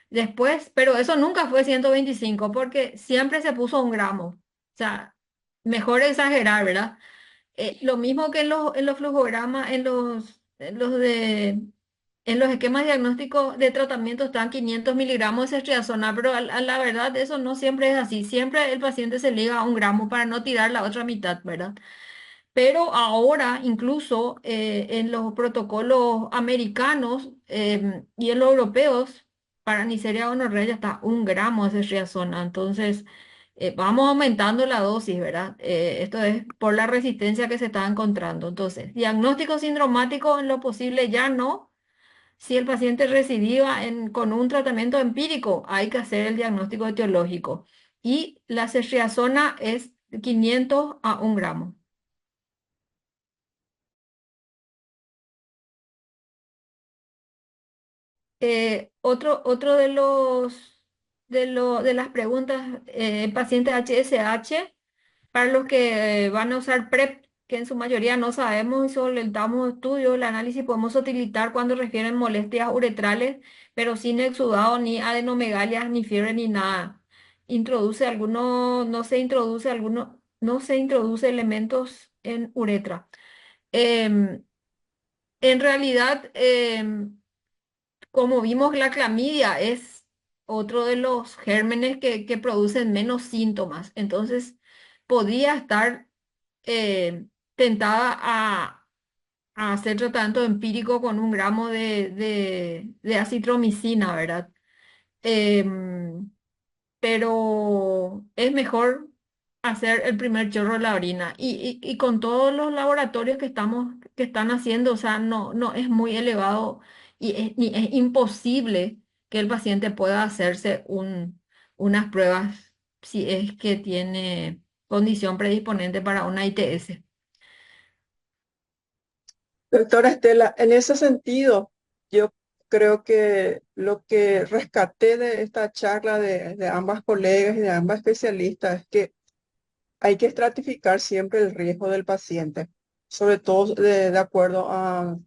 Después, pero eso nunca fue 125 porque siempre se puso 1 gramo. O sea, mejor exagerar, ¿verdad? Lo mismo que en los flujogramas, en los esquemas diagnósticos de tratamiento están 500 miligramos de ceftriaxona, pero a la verdad eso no siempre es así. Siempre el paciente se liga a 1 gramo para no tirar la otra mitad, ¿verdad? Pero ahora, incluso en los protocolos americanos y en los europeos, para Neisseria gonorrea ya está 1 gramo de ceftriaxona. Entonces, vamos aumentando la dosis, ¿verdad? Esto es por la resistencia que se está encontrando. Entonces, diagnóstico sindromático en lo posible ya no. Si el paciente recidiva con un tratamiento empírico, hay que hacer el diagnóstico etiológico. Y la ceftriaxona es 500 a 1 gramo. Otro de las preguntas, pacientes HSH, para los que van a usar PrEP, que en su mayoría no sabemos y solentamos estudios, el análisis podemos utilizar cuando refieren molestias uretrales, pero sin exudado, ni adenomegalias, ni fiebre, ni nada. No se introduce elementos en uretra. Em, en realidad, como vimos, la clamidia es otro de los gérmenes que producen menos síntomas. Entonces, podría estar tentada a hacer tratamiento empírico con 1 gramo de acitromicina, ¿verdad? Em, pero es mejor hacer el primer chorro de la orina. Y con todos los laboratorios que están haciendo, o sea, no es muy elevado ni es imposible que el paciente pueda hacerse unas pruebas si es que tiene condición predisponente para una ITS. Doctora Estela, en ese sentido, yo creo que lo que rescaté de esta charla de ambas colegas y de ambas especialistas es que hay que estratificar siempre el riesgo del paciente, sobre todo de acuerdo a,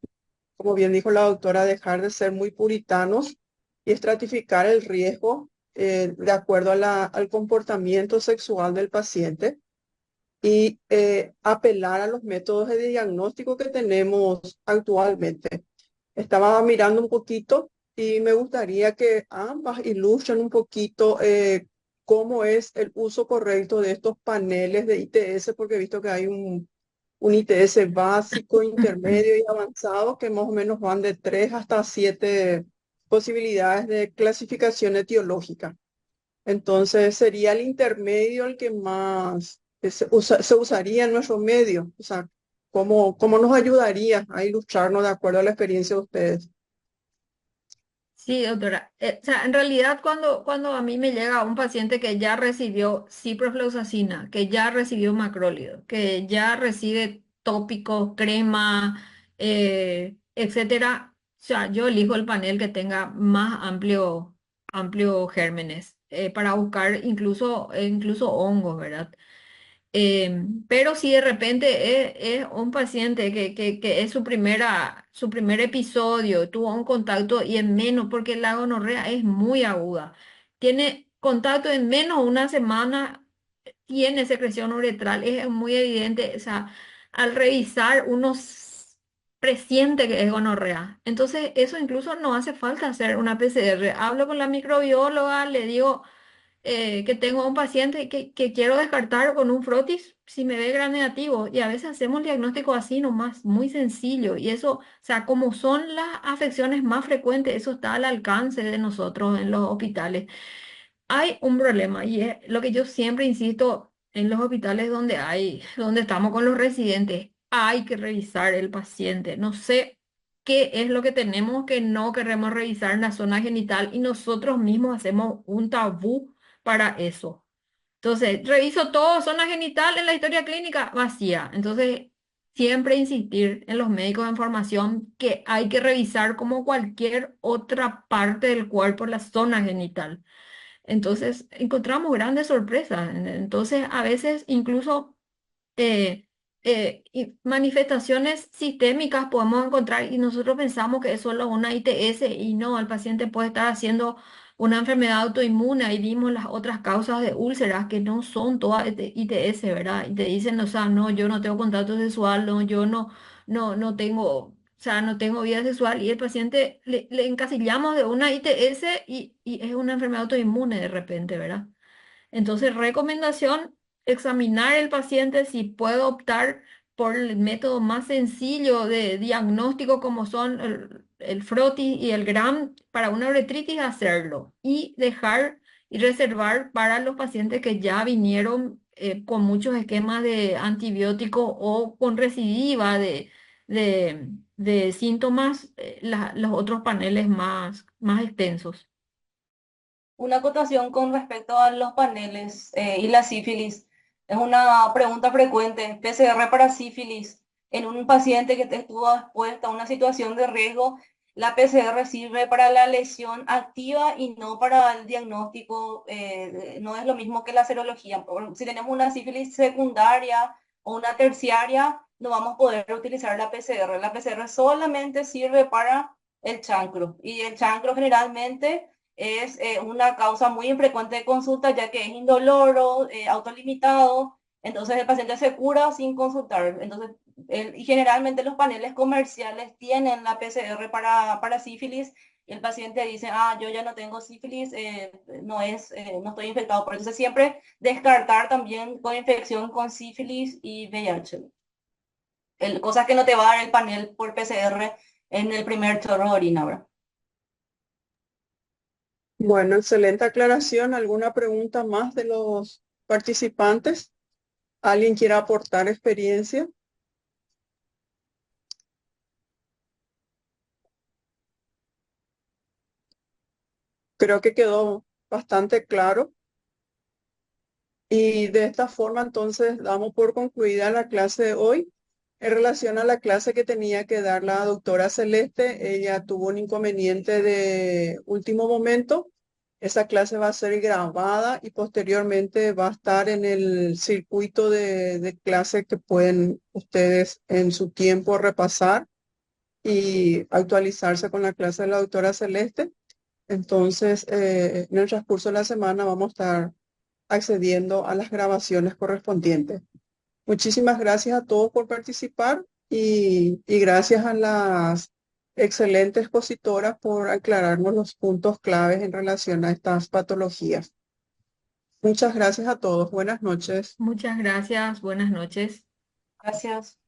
como bien dijo la doctora, dejar de ser muy puritanos y estratificar el riesgo de acuerdo a al comportamiento sexual del paciente y apelar a los métodos de diagnóstico que tenemos actualmente. Estaba mirando un poquito y me gustaría que ambas ilustren un poquito cómo es el uso correcto de estos paneles de ITS, porque he visto que hay un ITS básico, intermedio y avanzado que más o menos van de 3 hasta 7 posibilidades de clasificación etiológica. Entonces sería el intermedio el que más se usaría en nuestro medio. O sea, ¿cómo nos ayudaría a ilustrarnos de acuerdo a la experiencia de ustedes? Sí, doctora. O sea, en realidad cuando a mí me llega un paciente que ya recibió ciprofloxacina, que ya recibió macrólido, que ya recibe tópicos, crema, etcétera, o sea, yo elijo el panel que tenga más amplio gérmenes, para buscar incluso hongos, ¿verdad? Pero si de repente es un paciente que es su primer episodio, tuvo un contacto y en menos, porque la gonorrea es muy aguda, tiene contacto en menos de una semana, tiene secreción uretral, es muy evidente, o sea, al revisar presiente que es gonorrea. Entonces, eso incluso no hace falta hacer una PCR. Hablo con la microbióloga, le digo que tengo un paciente que quiero descartar con un frotis si me ve gran negativo. Y a veces hacemos diagnóstico así nomás, muy sencillo. Y eso, o sea, como son las afecciones más frecuentes, eso está al alcance de nosotros en los hospitales. Hay un problema y es lo que yo siempre insisto en los hospitales donde estamos con los residentes. Hay que revisar el paciente. No sé qué es lo que tenemos que no queremos revisar en la zona genital y nosotros mismos hacemos un tabú para eso. Entonces, reviso todo, zona genital en la historia clínica vacía. Entonces, siempre insistir en los médicos de formación que hay que revisar como cualquier otra parte del cuerpo la zona genital. Entonces, encontramos grandes sorpresas. Entonces, a veces incluso eh, y manifestaciones sistémicas podemos encontrar y nosotros pensamos que es solo una ITS y no, el paciente puede estar haciendo una enfermedad autoinmune y vimos las otras causas de úlceras que no son todas ITS, ¿verdad? Y te dicen, o sea, no, yo no tengo contacto sexual, no, yo no tengo, o sea, no tengo vida sexual y el paciente le encasillamos de una ITS y es una enfermedad autoinmune de repente, ¿verdad? Entonces, recomendación, examinar el paciente si puede optar por el método más sencillo de diagnóstico como son el Froti y el Gram para una uretritis, hacerlo y dejar y reservar para los pacientes que ya vinieron con muchos esquemas de antibiótico o con recidiva de, de síntomas, los otros paneles más extensos. Una acotación con respecto a los paneles y la sífilis. Es una pregunta frecuente. PCR para sífilis en un paciente que estuvo expuesto a una situación de riesgo. La PCR sirve para la lesión activa y no para el diagnóstico. No es lo mismo que la serología. Si tenemos una sífilis secundaria o una terciaria, no vamos a poder utilizar la PCR. La PCR solamente sirve para el chancro. Y el chancro generalmente es una causa muy infrecuente de consulta, ya que es indoloro, autolimitado, entonces el paciente se cura sin consultar. Entonces, y generalmente los paneles comerciales tienen la PCR para sífilis, y el paciente dice, ah, yo ya no tengo sífilis, no estoy infectado. Por eso siempre descartar también con infección con sífilis y VIH. Cosas que no te va a dar el panel por PCR en el primer chorro de orina, ¿verdad? Bueno, excelente aclaración. ¿Alguna pregunta más de los participantes? ¿Alguien quiere aportar experiencia? Creo que quedó bastante claro. Y de esta forma, entonces, damos por concluida la clase de hoy. En relación a la clase que tenía que dar la doctora Celeste, ella tuvo un inconveniente de último momento. Esa clase va a ser grabada y posteriormente va a estar en el circuito de clase que pueden ustedes en su tiempo repasar y actualizarse con la clase de la doctora Celeste. Entonces, en el transcurso de la semana vamos a estar accediendo a las grabaciones correspondientes. Muchísimas gracias a todos por participar y gracias a las excelentes expositoras por aclararnos los puntos claves en relación a estas patologías. Muchas gracias a todos. Buenas noches. Muchas gracias, buenas noches. Gracias.